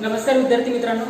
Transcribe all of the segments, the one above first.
नमस्कार विद्यार्थी मित्रांनो,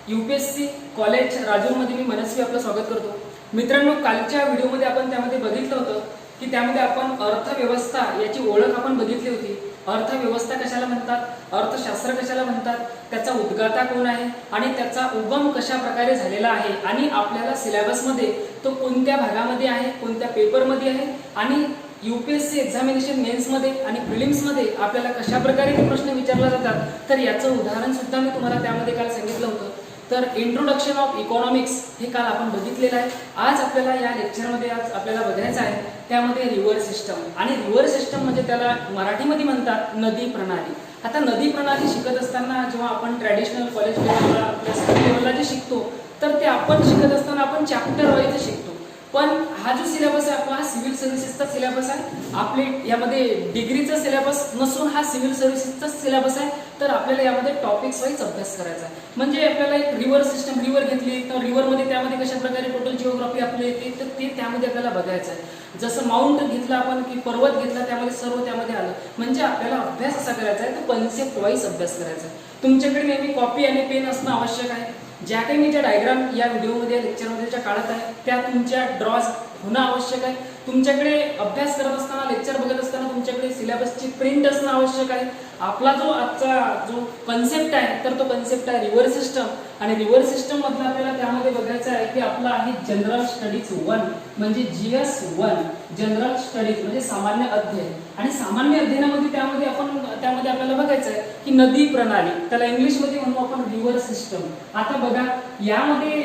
यूपीएससी कॉलेज राजूरमध्ये मी मनस्वी आपलं स्वागत करतो. मित्रांनो, कालच्या व्हिडिओमध्ये आपण त्यामध्ये बघितलं होतं की त्यामध्ये आपण अर्थव्यवस्था याची ओळख आपण बघितली होती. अर्थव्यवस्था कशाला म्हणतात, अर्थशास्त्र कशाला म्हणतात, त्याचा उद्गाता कोण आहे आणि त्याचा उगम कशा प्रकारे झालेला आहे आणि आपल्याला सिलेबसमध्ये तो कोणत्या भागामध्ये आहे, कोणत्या पेपरमध्ये आहे आणि यूपीएससी एक्झामिनेशन मेन्समध्ये आणि प्रिलिम्समध्ये आपल्याला कशा प्रकारे ते प्रश्न विचारले जातात, तर याचं उदाहरण सुद्धा मी तुम्हाला त्यामध्ये काल सांगितलं होतं. तर इंट्रोडक्शन ऑफ इकॉनॉमिक्स हे काल आपण बघितलेलं आहे. आज आपल्याला या लेक्चरमध्ये आपल्याला बघायचं आहे त्यामध्ये रिव्हर सिस्टम. आणि रिव्हर सिस्टम म्हणजे त्याला मराठीमध्ये म्हणतात नदी प्रणाली. आता नदी प्रणाली शिकत असताना जेव्हा आपण ट्रॅडिशनल कॉलेज लेवलला आपल्या स्कूल लेवलला जे शिकतो तर ते आपण शिकत असताना आपण चॅप्टर वाईज शिकतो. पण हा जो सिलेबस आहे आपला हा सिव्हिल सर्व्हिसेसचा सिलेबस आहे. आपले यामध्ये डिग्रीचा सिलेबस नसून हा सिव्हिल सर्व्हिसेसचा सिलेबस आहे. तर आपल्याला यामध्ये टॉपिक्स वाईज अभ्यास करायचा आहे. म्हणजे आपल्याला एक रिव्हर सिस्टम, रिव्हर घेतली तर रिव्हरमध्ये त्यामध्ये कशा प्रकारे टोटल जिओग्राफी आपली येते तर ते त्यामध्ये आपल्याला बघायचं आहे. जसं माउंट घेतला आपण की पर्वत घेतला त्यामध्ये सर्व त्यामध्ये आलं. म्हणजे आपल्याला अभ्यास असा करायचा आहे तर कन्सेप्ट वाईज अभ्यास करायचा आहे. तुमच्याकडे नेहमी कॉपी आणि पेन असणं आवश्यक आहे. ज्या काही मी ज्या डायग्राम या व्हिडिओमध्ये लेक्चरमध्ये ज्या काढत आहे त्या तुमच्या ड्रॉज होणं आवश्यक आहे. तुमच्याकडे अभ्यास करत असताना, लेक्चर बघत असताना तुमच्याकडे सिलेबसची प्रिंट असणं आवश्यक आहे. आपला जो आजचा जो कन्सेप्ट आहे तर तो कन्सेप्ट आहे रिव्हर सिस्टम. आणि रिव्हर सिस्टम मधला आपल्याला त्यामध्ये बघायचं आहे की आपला आहे जनरल स्टडीज 1 म्हणजे GS1, जनरल स्टडीज म्हणजे सामान्य अध्ययन. आणि सामान्य अध्ययनामध्ये त्यामध्ये आपल्याला बघायचं आहे की नदी प्रणाली, त्याला इंग्लिशमध्ये म्हणू आपण रिव्हर सिस्टम. आता बघा यामध्ये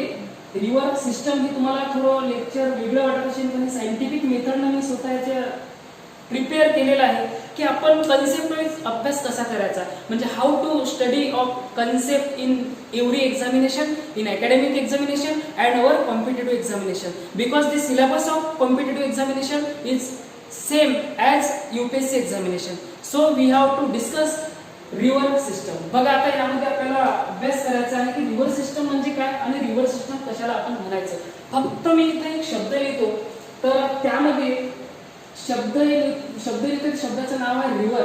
रिव्हर सिस्टम ही तुम्हाला थोडं लेक्चर वेगळं वाटत असेल पण सायंटिफिक मेथडनं मी स्वतःच्या प्रिपेअर केलेला आहे की आपण कन्सेप्ट वाईज अभ्यास कसा करायचा. म्हणजे how to study of concept in every examination, in academic examination and our competitive examination, because the syllabus of competitive examination is same as UPSC examination. So we have to discuss river system. बघा आता यामध्ये आपल्याला अभ्यास करायचा आहे की river system म्हणजे काय आणि रिव्हर सिस्टम कशाला आपण म्हणायचं. फक्त मी इथे एक शब्द लिहितो तर त्यामध्ये शब्द लिहितो, शब्दाचं नाव आहे रिव्हर.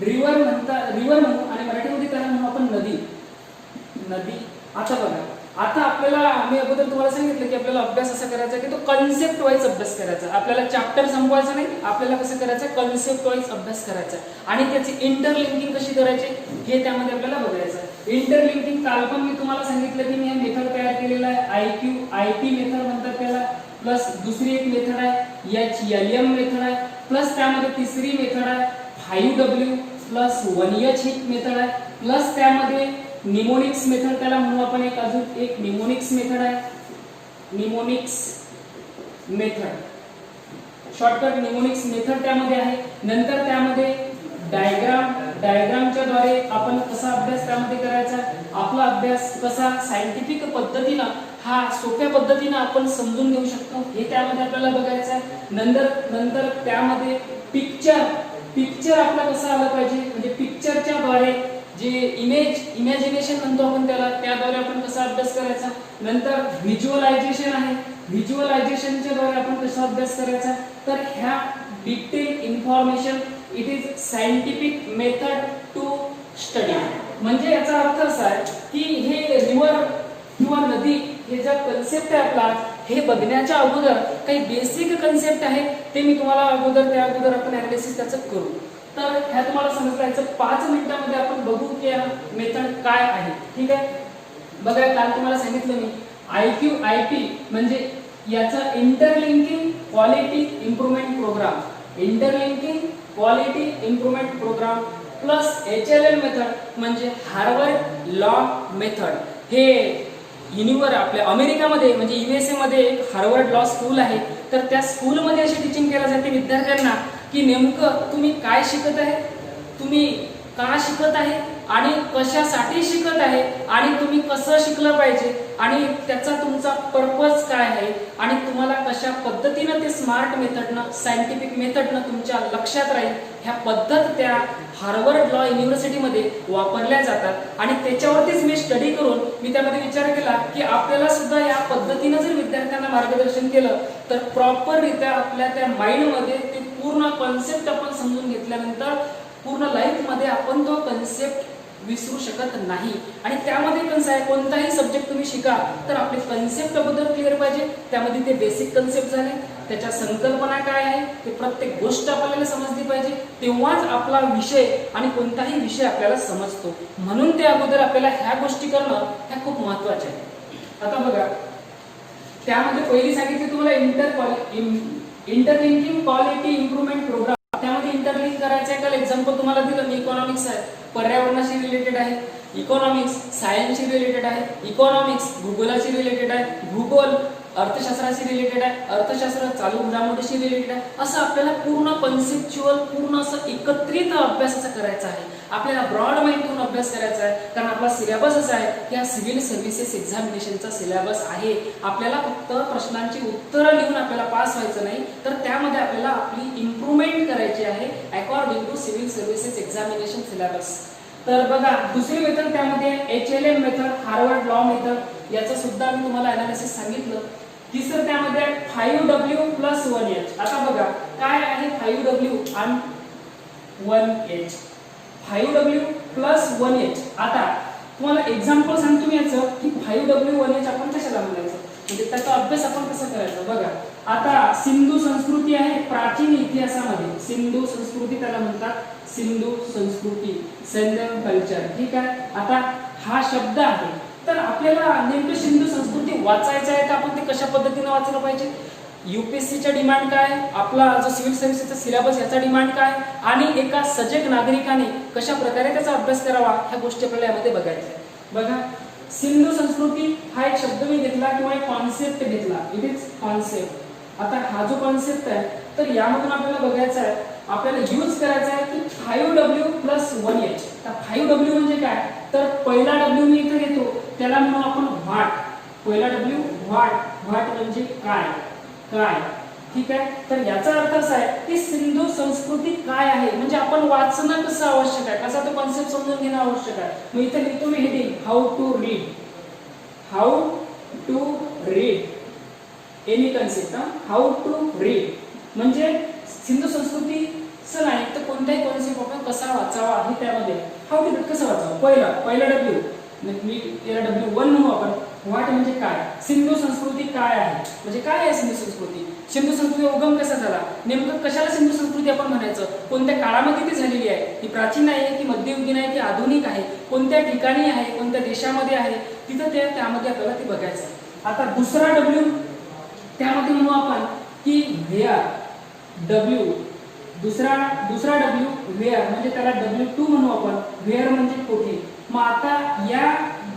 रिव्हर म्हणू आणि मराठीमध्ये त्याला म्हणू आपण नदी. आता बघा, आता आपल्याला मी अगोदर तुम्हाला सांगितलं की आपल्याला अभ्यास असा करायचा की तो कन्सेप्ट वाईज अभ्यास करायचा. आपल्याला चॅप्टर संपवायचा नाही, आपल्याला कसं करायचं कन्सेप्ट वाईज अभ्यास करायचा आणि त्याची इंटरलिंकिंग कशी करायची हे त्यामध्ये आपल्याला बघायचं आहे. इंटरलिंकिंग काल पण मी तुम्हाला सांगितलं की मी हे मेथड तयार केलेला आहे. IQ मेथड म्हणतात त्याला. प्लस दुसरी एक मेथड आहे HLM मेथड आहे. प्लस त्यामध्ये तिसरी मेथड आहे 5W प्लस 1H ही मेथड आहे. प्लस त्यामध्ये निमोनिक्स मेथड त्याला म्हणू आपण अजून एक निमोनिक्स मेथड आहे. Mnemonics method shortcut mnemonics method त्यामध्ये आहे. नंतर त्यामध्ये डायग्रामच्या द्वारे आपण कसा अभ्यास त्यामध्ये करायचा, आपला अभ्यास कसा सायंटिफिक पद्धतीनं हा सोप्या पद्धतीनं आपण समजून घेऊ शकतो हे त्यामध्ये आपल्याला बघायचं आहे. नंतर त्यामध्ये पिक्चर आपला कसा आला पाहिजे, म्हणजे पिक्चरच्या द्वारे जे इमॅजिनेशन म्हणतो आपण त्याद्वारे आपण कसा अभ्यास करायचा. नंतर व्हिज्युअलायझेशन आहे, व्हिज्युअलायझेशनच्या द्वारे आपण कसा अभ्यास करायचा. तर ह्या detail information it is scientific method to study. म्हणजे याचा अर्थ असा आहे की हे रिव्हर किंवा नदी हे जे कन्सेप्ट आहे आपला हे बघण्याच्या अगोदर काही बेसिक कन्सेप्ट आहे ते मी तुम्हाला त्या अगोदर आपण अनालिसिस त्याचं करू. तर ह्या तुम्हाला समजायचं 5 मिनिटांमध्ये आपण बघू की मेथड काय आहे. ठीक आहे, बघा काल तुम्हाला सांगितलं मी IP म्हणजे याचा interlinking quality improvement program, interlinking quality improvement program plus HLM method म्हणजे हार्वर्ड लॉ मेथड. हे आपल्या अमेरिकामध्ये म्हणजे USA मध्ये एक हार्वर्ड लॉ स्कूल आहे. तर त्या स्कूलमध्ये अशी टीचिंग केली जाते विद्यार्थ्यांना की नेमकं तुम्ही काय शिकत आहे, तुम्ही का शिकत आहे आणि कशासाठी शिकत आहे आणि तुम्ही कसं शिकलं पाहिजे आणि त्याचा तुमचा पर्पज काय आहे आणि तुम्हाला कशा पद्धतीनं ते स्मार्ट मेथडनं सायंटिफिक मेथडनं तुमच्या लक्षात राहील ह्या पद्धत त्या हार्वर्ड लॉ युनिव्हर्सिटीमध्ये वापरल्या जातात. आणि त्याच्यावरतीच मी स्टडी करून मी त्यामध्ये विचार केला की आपल्याला सुद्धा या पद्धतीनं जर विद्यार्थ्यांना मार्गदर्शन केलं तर प्रॉपररित्या आपल्या त्या माइंडमध्ये पूर्ण कॉन्सेप्ट आपण समजून घेतल्यानंतर पूर्ण लाईफ मध्ये आपण तो कन्सेप्ट विसरू शकत नाही. आणि त्यामध्ये कसं आहे, कोणताही सब्जेक्ट तुम्ही शिका तर आपले कन्सेप्ट अगोदर क्लिअर पाहिजे. त्यामध्ये ते बेसिक कन्सेप्ट झाले, त्याच्या संकल्पना काय आहे ते प्रत्येक गोष्ट आपल्याला समजली पाहिजे, तेव्हाच आपला विषय आणि कोणताही विषय आपल्याला समजतो. म्हणून ते अगोदर आपल्याला ह्या गोष्टी करणं ह्या खूप महत्त्वाच्या आहे. आता बघा, त्यामध्ये पहिली सांगितली तुम्हाला इंटरलिंकिंग क्वालिटी इम्प्रूव्हमेंट प्रोग्राम. त्यामध्ये इंटरलिंक करायचं आहे. काल एक्झाम्पल तुम्हाला दिलं, इकॉनॉमिक्स आहे, पर्यावरणाशी रिलेटेड आहे. इकॉनॉमिक्स सायन्सशी रिलेटेड आहे. इकॉनॉमिक्स भूगोलाशी रिलेटेड आहे. भूगोल अर्थशास्त्राशी रिलेटेड आहे. अर्थशास्त्र चालू घडामोडीशी रिलेटेड आहे. असं आपल्याला पूर्ण कन्सेप्च्युअल, पूर्ण असं एकत्रित अभ्यास असा करायचा आहे. आपल्याला ब्रॉड माइंड ठेवून अभ्यास करायचा आहे. कारण आपला सिलेबस असा आहे की हा सिव्हिल सर्व्हिसेस एक्झामिनेशनचा सिलेबस आहे. आपल्याला फक्त प्रश्नांची उत्तरं लिहून आपल्याला पास व्हायचं नाही, तर त्यामध्ये आपल्याला आपली इम्प्रूव्हमेंट करायची आहे according to civil services examination syllabus. तर बघा, दुसरी मेथड त्यामध्ये HLM method, Harvard law method, याचं सुद्धा मी तुम्हाला अनालिसिस सांगितलं. तिसरं त्यामध्ये 5W + 1H. आता बघा काय आहे 5W आणि 1H. 5W + 1H. आता तुम्हाला एक्झाम्पल सांगतो मी याचं की 5W 1H आपण कशाला म्हणायचं, म्हणजे त्याचा अभ्यास आपण कसा करायचा. बघा, आता सिंधू संस्कृती आहे प्राचीन इतिहासामध्ये. सिंधू संस्कृती त्याला म्हणतात, सिंधू संस्कृती, सिंधू कल्चर. ठीक आहे. आता हा शब्द आहे, तर आपल्याला नेमकं सिंधू संस्कृती वाचायचं आहे तर आपण ते कशा पद्धतीने वाचलं पाहिजे. UPSCचा डिमांड काय, आपला जो सिव्हिल सर्व्हिसेसचा सिलेबस याचा डिमांड काय, आणि एका सजग नागरिकाने कशा प्रकारे त्याचा अभ्यास करावा, ह्या गोष्टी आपल्याला यामध्ये बघायच्या आहेत. बघा, सिंधू संस्कृती हा एक शब्द मी घेतला किंवा एक कॉन्सेप्ट घेतला. It is concept. आता हा जो कॉन्सेप्ट आहे तर यामधून आपल्याला बघायचा आहे, आपल्याला यूज करायचा आहे की 5W + 1H. तर 5W म्हणजे काय, तर पहिला W मी इथे घेतो, त्याला म्हणू आपण व्हाट. पहिला W व्हाट. व्हाट म्हणजे काय, काय. ठीक आहे. तर याचा अर्थ असा आहे की सिंधू संस्कृती काय आहे, म्हणजे आपण वाचणं कसं आवश्यक आहे, कसा तो कॉन्सेप्ट समजून घेणं आवश्यक आहे. मग इथे लिहितो मी heading, how to read. How to read any concept. How to read म्हणजे सिंधू संस्कृतीचं नाही तर कोणताही कॉन्सेप्ट आपण कसा वाचावा हे त्यामध्ये. हाऊ टू रीड कसं वाचावं, पहिला W मी त्याला W1 म्हणू आपण. व्हाट म्हणजे काय, सिंधू संस्कृती काय आहे, म्हणजे काय आहे सिंधू संस्कृती. सिंधू संस्कृती उगम कसा झाला, नेमकं कशाला सिंधू संस्कृती आपण म्हणायचं, कोणत्या काळामध्ये ती झालेली आहे, ती प्राचीन आहे की मध्ययुगीन आहे की आधुनिक आहे, कोणत्या ठिकाणी आहे, कोणत्या देशामध्ये आहे, तिथं त्यामध्ये आपल्याला ते बघायचं आहे. आता दुसरा W त्यामध्ये म्हणू आपण की व्हेअर. W दुसरा W व्हेअर म्हणजे त्याला W2 म्हणू आपण. व्हेअर म्हणजे कोठे. मग आता या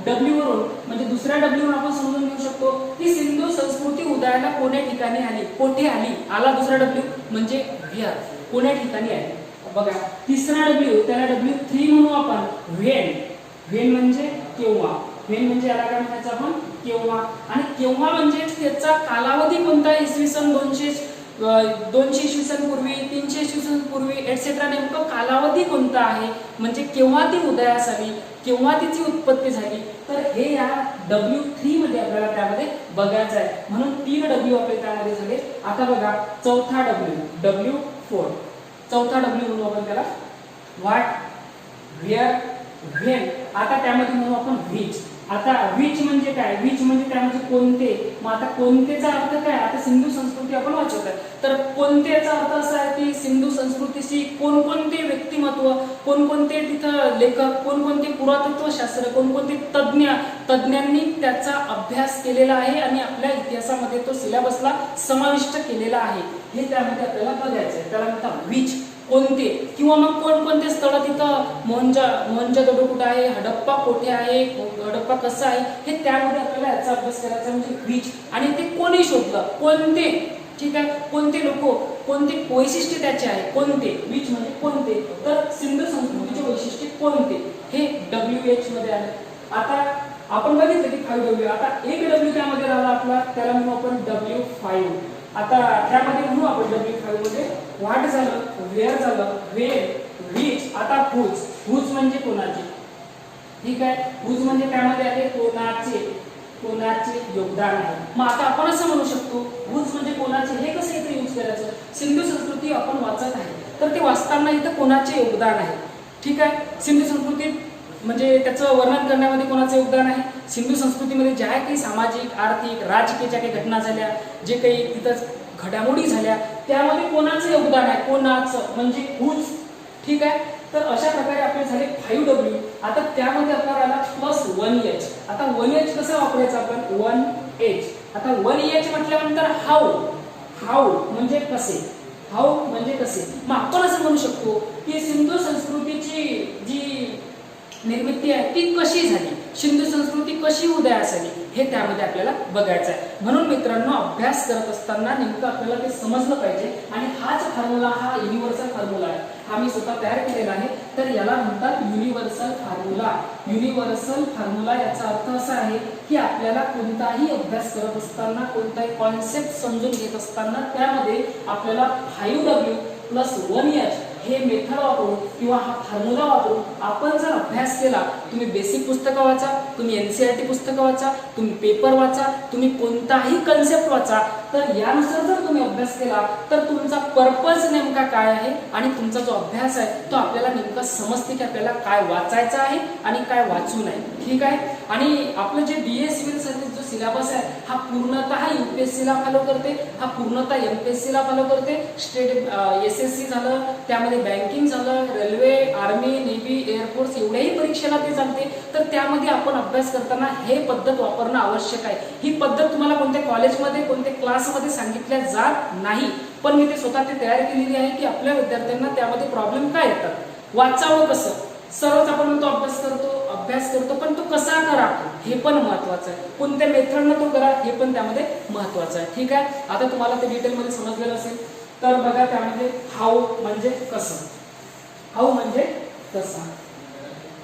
W वरून म्हणजे दुसऱ्या W वरून आपण समजून घेऊ शकतो की सिंधू संस्कृती उदयाला कोण्या ठिकाणी आली, कोठे आली. आला दुसरा W म्हणजे व्हेअर, कोण्या ठिकाणी आली. बघा, तिसरा W त्याला W3 म्हणू आपण, व्हेन. व्हेन म्हणजे केव्हा. व्हेन म्हणजे याला काय म्हणायचं आपण, केव्हा. आणि केव्हा म्हणजे त्याचा कालावधी कोणता, इसवी सन 200 इसवी सन पूर्वी, 300 इसवी सन पूर्वी एटसेट्रा. नेमकं कालावधी कोणता आहे, म्हणजे केव्हा ती उदयास आली, केव्हा तिची उत्पत्ती झाली. तर हे या W3 मध्ये आपल्याला त्यामध्ये बघायचं आहे. म्हणून 3 W आपले त्यामध्ये झाले. आता बघा, चौथा W4. चौथा W म्हणू आपण त्याला व्हाट, व्हेअर, व्हेन. आता त्यामध्ये म्हणू आपण व्हिच. आता विच म्हणजे काय, विच म्हणजे त्यामध्ये कोणते. मग आता कोणतेचा अर्थ काय, आता सिंधू संस्कृती आपण वाचत आहे तर कोणतेचा अर्थ असा आहे की सिंधू संस्कृतीशी कोणकोणते व्यक्तिमत्व, कोणकोणते तिथं लेखक, कोणकोणते पुरातत्व शास्त्र, कोणकोणते तज्ञांनी त्याचा अभ्यास केलेला आहे आणि आपल्या इतिहासामध्ये तो सिलेबसला समाविष्ट केलेला आहे, हे त्यामध्ये आपल्याला बघायचं आहे. त्याला म्हणतात विच, कोणते. किंवा मग कोणकोणते स्थळ तिथं मोहनजोदडो कुठे आहे, हडप्पा कोठे आहे, हडप्पा कसं आहे, हे त्यामध्ये आपल्याला याचा अभ्यास करायचा म्हणजे विच. आणि ते कोणी शोधलं, कोणते. ठीक आहे, कोणते लोक, कोणते वैशिष्ट्य त्याचे आहे, कोणते. विच म्हणजे कोणते. तर सिंधू संस्कृतीचे वैशिष्ट्य कोणते, हे WH मध्ये आले. आता आपण बघितलं की 5W. आता एक W त्यामध्ये राहिला आपला, त्याला म्हणू आपण W5. आता त्यामध्ये म्हणू आपण W5 मध्ये व्हाट झालं, व्हेअर झालं, व्हेन, व्हिच. आता हुज. हुज म्हणजे कोणाचे. ठीक आहे, हुज म्हणजे त्यामध्ये आले कोणाचे योगदान आहे. मग आता आपण असं म्हणू शकतो हुज म्हणजे कोणाचे, हे कसं इथे यूज करायचं. सिंधू संस्कृती आपण वाचत आहे तर ते वाचताना इथं कोणाचे योगदान आहे. ठीक आहे, सिंधू संस्कृतीत म्हणजे त्याचं वर्णन करण्यामध्ये कोणाचं योगदान आहे? सिंधू संस्कृतीमध्ये ज्या काही सामाजिक, आर्थिक, राजकीय ज्या काही घटना झाल्या, जे काही तिथं घडामोडी झाल्या, त्यामध्ये कोणाचं योगदान आहे? कोणाचं म्हणजे हुज. ठीक आहे. तर अशा प्रकारे आपले झाले 5W. आता त्यामध्ये आपल्याला आला +1H. आता 1H कसा वापरायचा आपण? 1H. आता 1H म्हटल्यानंतर हाऊ म्हणजे कसे. हाऊ म्हणजे कसे. मग आपण असं म्हणू शकतो की सिंधू संस्कृतीची जी निर्मिती आहे ती कशी झाली, सिंधू संस्कृती कशी उदयास आली, हे त्यामध्ये आपल्याला बघायचं आहे. म्हणून मित्रांनो, अभ्यास करत असताना नेमकं आपल्याला ते समजलं पाहिजे. आणि हाच फॉर्म्युला, हा युनिव्हर्सल फॉर्म्युला आहे, हा मी स्वतः तयार केलेला आहे. तर याला म्हणतात युनिव्हर्सल फॉर्म्युला. युनिव्हर्सल फॉर्म्युला याचा अर्थ असा आहे की आपल्याला कोणताही अभ्यास करत असताना, कोणताही कॉन्सेप्ट समजून घेत असताना त्यामध्ये आपल्याला 5W + 1H हे मेथड वापरून किंवा हा फॉर्म्युला वापरून आपण जर अभ्यास केला, तुम्ही बेसिक पुस्तकं वाचा, तुम्ही NCERT पुस्तकं वाचा, तुम्ही पेपर वाचा, तुम्ही कोणताही कन्सेप्ट वाचा, तर यानुसार जर तुम्ही अभ्यास केला तर तुमचा पर्पज नेमका काय आहे आणि तुमचा जो अभ्यास आहे तो आपल्याला नेमका समजते की आपल्याला काय वाचायचं आहे आणि काय वाचू नये. ठीक आहे. आणि आपलं जे BA सिव्हिल सर्व्हिस जो सिलेबस आहे हा पूर्णतः UPSC ला फॉलो करते, हा पूर्णतः MPSC ला फॉलो करते. स्टेट SSC झालं, त्यामध्ये बँकिंग झालं, रेल्वे, आर्मी, नेव्ही, एअरफोर्स एवढ्याही परीक्षेला ते चालते. तर त्यामध्ये आपण अभ्यास करताना हे पद्धत वापरणं आवश्यक आहे. ही पद्धत तुम्हाला कोणत्या कॉलेजमध्ये, कोणत्या क्लासमध्ये सांगितल्या जात नाही, पण मी ते स्वतः ते तयार केलेली आहे की आपल्या विद्यार्थ्यांना त्यामध्ये प्रॉब्लेम काय येतात, वाचावं कसं. सर्वच आपण म्हणतो अभ्यास करतो, पण तो कसा करा हे पण महत्वाचं आहे. कोणत्या मेथडनं तो करा हे पण त्यामध्ये महत्वाचं आहे. ठीक आहे. आता तुम्हाला ते डिटेलमध्ये समजलेलं असेल. तर बघा, त्यामध्ये हाऊ म्हणजे कसं, हाऊ म्हणजे कसा.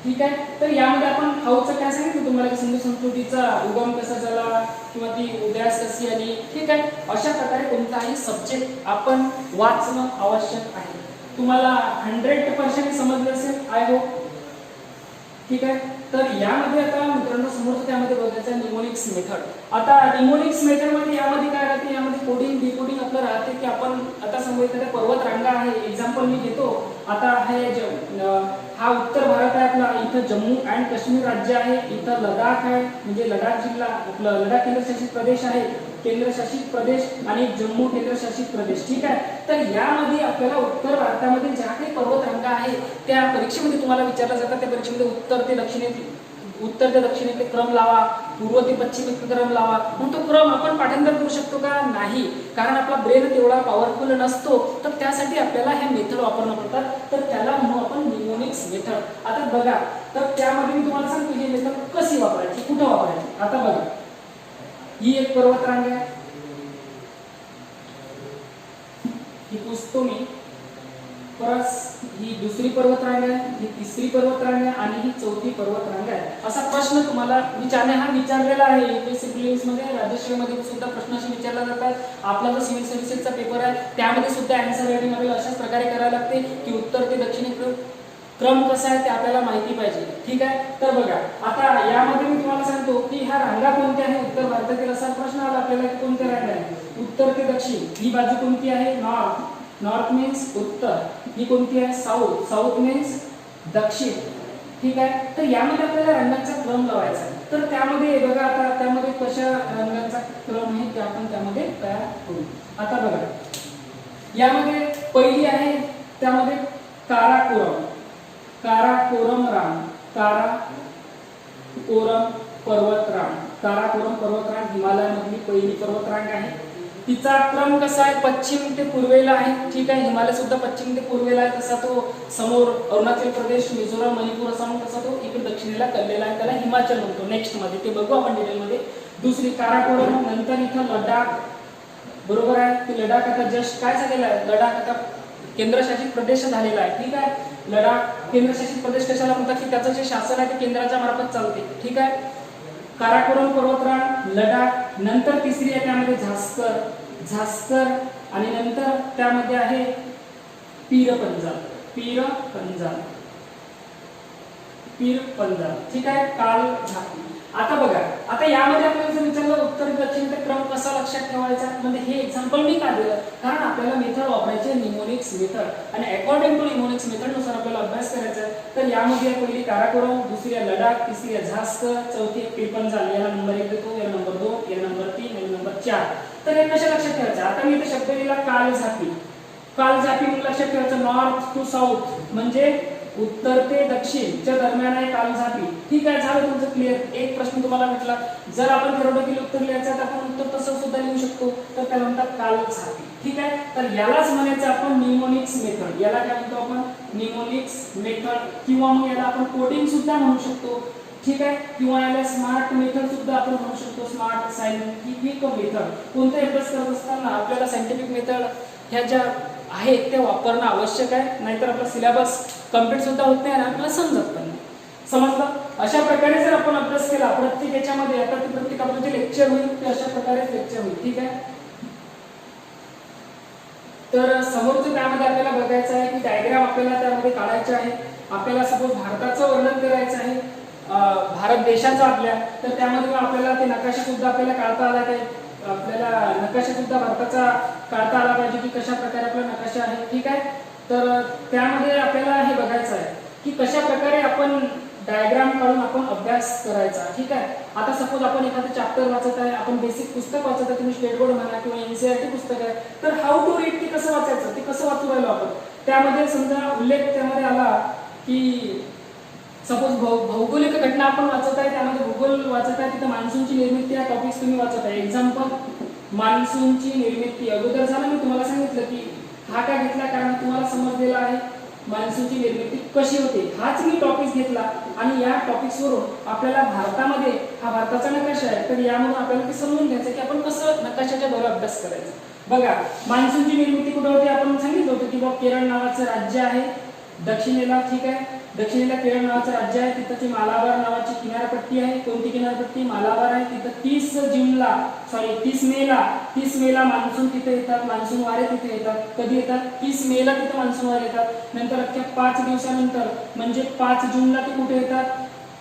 ठीक आहे. तर यामध्ये आपण हाऊचं काय सांगितलं तुम्हाला की सिंधू संस्कृतीचा उगम कसा झाला किंवा ती उदयास कशी आली. ठीक आहे. अशा प्रकारे कोणताही सब्जेक्ट आपण वाचणं आवश्यक आहे. तुम्हाला 100% समजलं असेल, आय होप. ठीक आहे. तर यामध्ये आता मित्रांनो समोरचं त्यामध्ये बघायचं निमोनिक्स मेथड. आता निमोनिक्स मेथड मध्ये यामध्ये काय राहते, यामध्ये कोडिंग डिकोडिंग आपलं राहते की आपण आता समजा एखाद्या पर्वत रांगा आहे, एक्झाम्पल मी घेतो. आता हा उत्तर भारत आहे आपला, इथं जम्मू अँड काश्मीर राज्य आहे, इथं लडाख आहे म्हणजे लडाख जिल्हा, आपलं लडाख केंद्रशासित प्रदेश आहे, केंद्रशासित प्रदेश आणि जम्मू केंद्रशासित प्रदेश. ठीक आहे. तर यामध्ये आपल्याला उत्तर भारतामध्ये ज्या काही पर्वत रांगा आहे त्या परीक्षेमध्ये तुम्हाला विचारलं जातात. त्या परीक्षेमध्ये उत्तर ते दक्षिणेतले क्रम लावा, पूर्व ते पश्चिमेतले क्रम लावा. मग तो क्रम आपण पाठांतर करू शकतो का? नाही, कारण आपला ब्रेन तेवढा पॉवरफुल नसतो. तर त्यासाठी आपल्याला हे मेथड वापरणं पडतात. तर त्याला म्हणू आपण निमोनिक्स मेथड. आता बघा, तर त्यामध्ये मी तुम्हाला सांगतो ही मेथड कशी वापरायची, कुठं वापरायची. आता बघा, ही एक पर्वत रांग आहे, ही पुसतो मी. परत ही दुसरी पर्वत रांग आहे, ही तिसरी पर्वत रांग आहे आणि ही चौथी पर्वत रांग आहे. असा प्रश्न तुम्हाला विचारलेला आहे UPSC प्रिलिम्स मध्ये, राज्यसेवेमध्ये सुद्धा प्रश्न असे विचारले जातात. आपला जो सिव्हिल सर्व्हिसेसचा पेपर आहे त्यामध्ये सुद्धा आन्सर रायटिंग मध्ये अशाच प्रकारे करायला लागते की उत्तर ते दक्षिणेकडे क्रम कसा आहे ते आपल्याला माहिती पाहिजे. ठीक आहे. तर बघा, आता यामध्ये मी तुम्हाला सांगतो की ह्या रांगा कोणत्या आहे उत्तर भारतातील. असा प्रश्न आला आपल्याला की कोणत्या रांगा आहे, उत्तर ते दक्षिण. ही बाजू कोणती आहे, नॉर्थ. नॉर्थ मीन्स उत्तर. ही कोणती आहे, साऊथ. साऊथ मीन्स दक्षिण. ठीक आहे. तर यामध्ये आपल्याला रंगांचा क्रम लावायचा आहे. तर त्यामध्ये बघा, आता त्यामध्ये कशा रंगांचा क्रम आहे ते आपण त्यामध्ये तयार करू. आता बघा, यामध्ये पहिली आहे त्यामध्ये काराकोरम. काराकोरम रांग, काराकोरम पर्वतरांग. काराकोरम पर्वतरांग हिमालयामधली पहिली पर्वतरांग आहे. तिचा क्रम कसा आहे, पश्चिम ते पूर्वेला आहे. ठीक आहे. हिमालय सुद्धा पश्चिम ते पूर्वेला आहे, तसा तो समोर अरुणाचल प्रदेश, मिझोराम, मणिपूर असा तसा तो इकडे दक्षिणेला कललेला आहे, त्याला हिमाचल म्हणतो. नेक्स्ट मध्ये ते बघू आपण डिटेल मध्ये. दुसरी काराकोरम. नंतर इथं लडाख, बरोबर आहे. ती लडाख आता जस्ट काय झालेला आहे, लडाख आता केंद्रशासित प्रदेश झालेला आहे. ठीक आहे. लडाख केंद्रशासित प्रदेश कशाला म्हणतात की त्याचं जे शासन आहे ते केंद्राच्या मार्फत चालते. ठीक आहे. काराकोरम पर्वतरांग, लडाख. नंतर तिसरी आहे त्यामध्ये झास्कर आणि नंतर त्यामध्ये आहे पीर पंजाब. ठीक आहे. काल झाकी. आता बघा, आता यामध्ये आपल्याला जर विचारलं उत्तर दक्षिण तर क्रम कसा लक्षात ठेवायचा, म्हणजे हे एक्झाम्पल मी का दिलं, कारण आपल्याला मेथड वापरायची निमोनिक्स मेथड आणि अकॉर्डिंग टू निमोनिक्स मेथड नुसार आपल्याला अभ्यास करायचा आहे. तर यामध्ये पहिली काराकोरम, दुसरी आहे लडाख, तिसरी आहे झास्क, चौथी आहे पिरपंजाल. याला नंबर 1 देतो, याला नंबर 2, याला नंबर 3 आणि नंबर 4. तर हे कशा लक्षात ठेवायचं, आता मी इथे शब्द लिहिला कालझापी. कालझापी म्हणजे लक्षात ठेवायचं नॉर्थ टू साऊथ, म्हणजे उत्तर ते दक्षिण च्या दरम्यान आहे कालझापी. ठीक आहे, झालं तुमचं क्लिअर. एक प्रश्न तुम्हाला म्हटला, जर आपण थेरोटिकल उत्तर लिहायचं तर आपण उत्तर तसं सुद्धा लिहू शकतो, तर त्याला म्हणतात कालझापी. ठीक आहे, तर यालाच म्हणायचं आपण निमोनिक्स मेथड. याला काय म्हणतो आपण, निमोनिक्स मेथड, किंवा मग याला आपण कोडिंग सुद्धा म्हणू शकतो. ठीक आहे, किंवा याला स्मार्ट मेथड सुद्धा आपण म्हणू शकतो, स्मार्ट सायंटिफिक मेथड. कोणते अभ्यास करत असताना आपल्याला सायंटिफिक मेथड ह्या ज्या आहेत ते वापरणं आवश्यक आहे, नाहीतर आपला सिलेबस कम्प्लीट सुद्धा होत नाही आणि आपल्याला समजत पण नाही. समजलं? अशा प्रकारे जर आपण अभ्यास केला प्रत्येक याच्यामध्ये, आता ते प्रत्येक आपलं जे लेक्चर होईल ते अशा प्रकारे लेक्चर होईल. ठीक आहे, तर समोरचं त्यामध्ये आपल्याला बघायचं आहे की डायग्राम आपल्याला त्यामध्ये काढायचे आहे. आपल्याला सपोज भारताचं वर्णन करायचं आहे, भारत देशाचा आपल्या, तर त्यामध्ये आपल्याला ते नकाशा सुद्धा आपल्याला काढता आला पाहिजे. आपल्याला नकाशा सुद्धा भारताचा काढता आला पाहिजे की कशा प्रकारे आपला नकाशा आहे. ठीक आहे, तर त्यामध्ये आपल्याला हे बघायचं आहे की कशा प्रकारे आपण डायग्राम काढून आपण अभ्यास करायचा. ठीक आहे, आता सपोज आपण एखादं चॅप्टर वाचत आहे, आपण बेसिक पुस्तक वाचत आहे, तुम्ही स्टेट बोर्ड म्हणा किंवा एनसीईआरटी पुस्तक आहे, तर हाऊ टू रीड ते कसं वाचायचं, ते कसं वाचू राहिलो आपण. त्यामध्ये समजा उल्लेख त्यामध्ये आला की सपोज भौगोलिक घटना आपण वाचत आहे, त्यामध्ये भूगोल वाचत आहे, तिथं मान्सूनची निर्मिती या टॉपिक्स तुम्ही वाचत आहे. एक्झाम्पल मान्सूनची निर्मिती. अगोदर झालं मी तुम्हाला सांगितलं की हा काय घेतला, कारण तुम्हाला समजलेला आहे मान्सूनची निर्मिती कशी होते. हाच मी टॉपिक घेतला आणि या टॉपिक्स वरून आपल्याला भारतामध्ये हा भारताचा नकाशा आहे, तर यामधून आपल्याला ते समजून घ्यायचं की आपण कसं नकाशाच्या द्वारे अभ्यास करायचा. बघा, मान्सूनची निर्मिती कुठे होते, आपण सांगितलं होतं की बाबा केरळ नावाचं राज्य आहे दक्षिणेला. ठीक आहे, दक्षिणेला केरळ नावाचं राज्य आहे, तिथं ती मालाबार नावाची किनारपट्टी आहे. कोणती किनारपट्टी, मालाबार आहे. तिथं 30 मेला मान्सून तिथे येतात, मान्सून वारे तिथे येतात. कधी येतात, 30 मेला तिथे मान्सून वारे येतात. नंतर अख्ख्या 5 दिवसानंतर म्हणजे 5 जूनला ते कुठे येतात,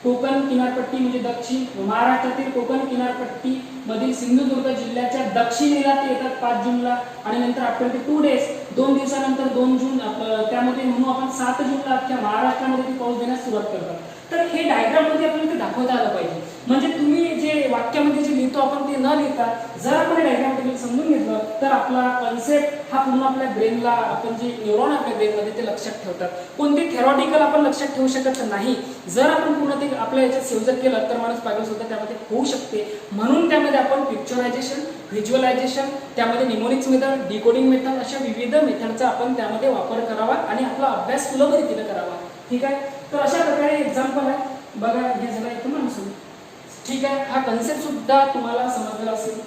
कोकण किनारपट्टी म्हणजे दक्षिण महाराष्ट्रातील कोकण किनारपट्टी मधील सिंधुदुर्ग जिल्ह्याच्या दक्षिणेला ते येतात 5 जूनला. आणि नंतर आफ्टर 2 डेज 2 दिवसानंतर 2 जून त्यामध्ये म्हणू आपण 7 जूनला अख्ख्या महाराष्ट्रामध्ये ते पाऊस देण्यास सुरुवात करतात. तर हे डायग्राम मध्ये आपल्याला ते दाखवता आलं पाहिजे. म्हणजे तुम्ही जे वाक्यामध्ये जे लिहितो आपण ते न लिहिता जर आपण डायग्राम मध्ये समजून घेतलं तर आपला कॉन्सेप्ट हा पूर्ण आपल्या ब्रेनला, आपण जे न्यूरॉन आपल्या ब्रेनमध्ये ते लक्षात ठेवतात. कोणते थेरॉटिकल आपण लक्षात ठेवू शकत नाही. जर आपण पूर्ण ते आपल्या याच्यात सेव्ह केलं तर माणूस पागल सुद्धा त्यामध्ये होऊ शकते. म्हणून त्यामध्ये आपण पिक्चरायझेशन, व्हिज्युअलायझेशन, त्यामध्ये निमोनिक्स मेथड, डिकोडिंग मेथड अशा विविध मेथडचा आपण त्यामध्ये वापर करावा आणि आपला अभ्यास सुलभ रीतीने करावा. ठीक आहे, तर अशा प्रकारे एक्झाम्पल आहे. बघा, हे झालं एक मान्सून. ठीक आहे, हा कन्सेप्ट सुद्धा तुम्हाला समजलेला असेल.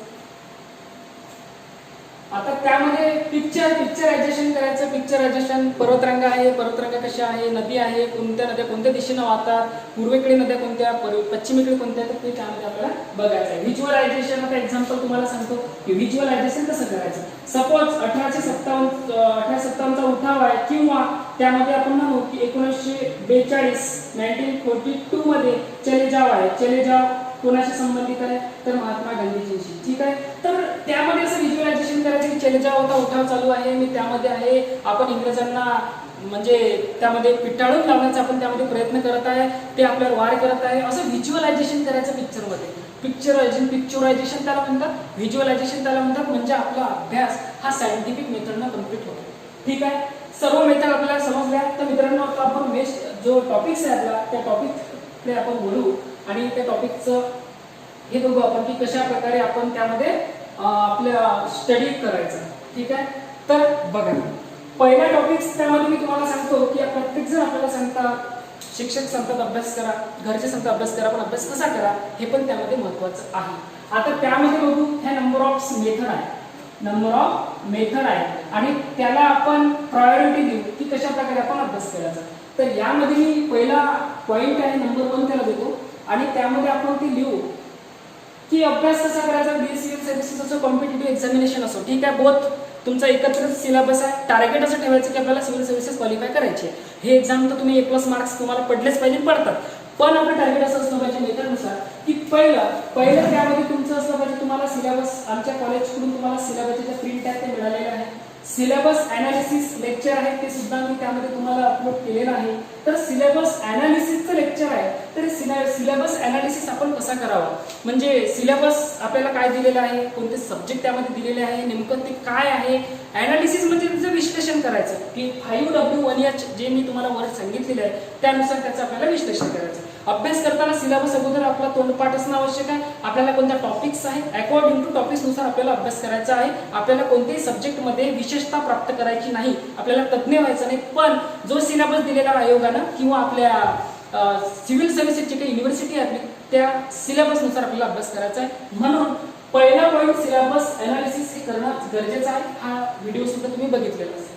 आता त्यामध्ये पिक्चरायझेशन करायचं. पिक्चरायझेशन, पर्वतरांगा आहे, पर्वतरांगा कशा आहे, नदी आहे, कोणत्या नद्या कोणत्या दिशेने वाहतात, पूर्वेकडे नद्या कोणत्या, पश्चिमेकडे कोणत्या, तर ते त्यामध्ये आपल्याला बघायचं आहे. व्हिज्युअलायझेशन, आता एक्झाम्पल तुम्हाला सांगतो की व्हिज्युअलायझेशन कसं करायचं. सपोज 1857 चा उठाव आहे, किंवा त्यामध्ये आपण म्हणू की 1942 1942 मध्ये चले जाव आहे. चले जाव कोणाशी संबंधित आहे, तर महात्मा गांधीजींशी. ठीक आहे, तर त्यामध्ये असं व्हिज्युअलायझेशन करायचं की चले जाव होता उठाव चालू आहे, मी त्यामध्ये आहे, आपण इंग्रजांना म्हणजे त्यामध्ये पिटाळून लावण्याचा आपण त्यामध्ये प्रयत्न करत आहे, ते आपल्यावर वार करत आहे, असं व्हिज्युअलायझेशन करायचं पिक्चरमध्ये. पिक्चरायझेशन त्याला म्हणतात, व्हिज्युअलायझेशन त्याला म्हणतात. म्हणजे आपला अभ्यास हा सायंटिफिक मेथडनं कम्प्लीट होतो. ठीक आहे, सर्व मेथड आपल्याला समजल्या. तर मित्रांनो, आता आपण नेक्स्ट जो टॉपिक्स आहे आपला, त्या टॉपिककडे आपण बोलू आणि त्या टॉपिकचं हे बघू आपण की कशा प्रकारे आपण त्यामध्ये आपल्या स्टडी करायचं. ठीक आहे, तर बघा, पहिला टॉपिक त्यामध्ये मी तुम्हाला सांगतो की प्रत्येक जण आपल्याला सांगतात, शिक्षक सांगतात अभ्यास करा, घरचे सांगतात अभ्यास करा, पण अभ्यास कसा करा हे पण त्यामध्ये महत्त्वाचं आहे. आता त्यामध्ये बघू, ह्या नंबर ऑफ मेथड आहे आणि त्याला आपण प्रायोरिटी देऊ की कशा प्रकारे आपण अभ्यास करायचा. तर यामध्ये मी पहिला पॉइंट आहे नंबर 1 त्याला देतो आणि त्यामध्ये आपण ते लिहू की अभ्यास कसा करायचा. बी सिव्हिल सर्व्हिसेस असो, कॉम्पिटिटिव्ह एक्झामिनेशन असो. ठीक आहे, बोथ तुमचा एकत्रच सिलेबस आहे. टार्गेट असं ठेवायचं की आपल्याला सिव्हिल सर्व्हिसेस क्वालिफाय करायचे. हे एक्झाम तर तुम्ही A+ मार्क्स तुम्हाला पडलेच पाहिजे, पडतात, पण आपलं टार्गेट असं असलं पाहिजे मेथडनुसार की पहिलं त्यामध्ये तुमचं असलं पाहिजे, तुम्हाला सिलेबस आमच्या कॉलेजकडून तुम्हाला सिलेबसचे प्रिंट आहे ते मिळालेले आहे. सिलेबस अनालिसिस लेक्चर आहे ते सुद्धा मी त्यामध्ये तुम्हाला अपलोड केलेलं आहे. तर सिलेबस अनालिसिसचं लेक्चर आहे, तर सिलेबस अनालिसिस आपण कसा करावा, म्हणजे सिलेबस आपल्याला काय दिलेलं आहे, कोणते सब्जेक्ट त्यामध्ये दिलेले आहे, नेमकं ते काय आहे. अनालिसिस म्हणजे त्याचं विश्लेषण करायचं की 5W1H जे मी तुम्हाला वर सांगितलेलं आहे त्यानुसार त्याचं आपल्याला विश्लेषण करायचं. अभ्यास करताना सिलेबस अगोदर आपला तोंडपाठ असणं आवश्यक आहे. आपल्याला कोणत्या टॉपिक्स आहे अकॉर्डिंग टू टॉपिक्स नुसार आपल्याला अभ्यास करायचा आहे. आपल्याला कोणत्याही सब्जेक्टमध्ये विशेषता प्राप्त करायची नाही, आपल्याला तज्ञ व्हायचं नाही. पण जो सिलेबस दिलेला आयोगानं किंवा आपल्या सिव्हिल सर्व्हिसेसची काही युनिव्हर्सिटी आहे त्या सिलेबसनुसार आपल्याला अभ्यास करायचा आहे. म्हणून पहिला पॉईंट सिलेबस अनालिसिस हे करणं गरजेचं आहे. हा व्हिडिओ सुद्धा तुम्ही बघितलेला असेल.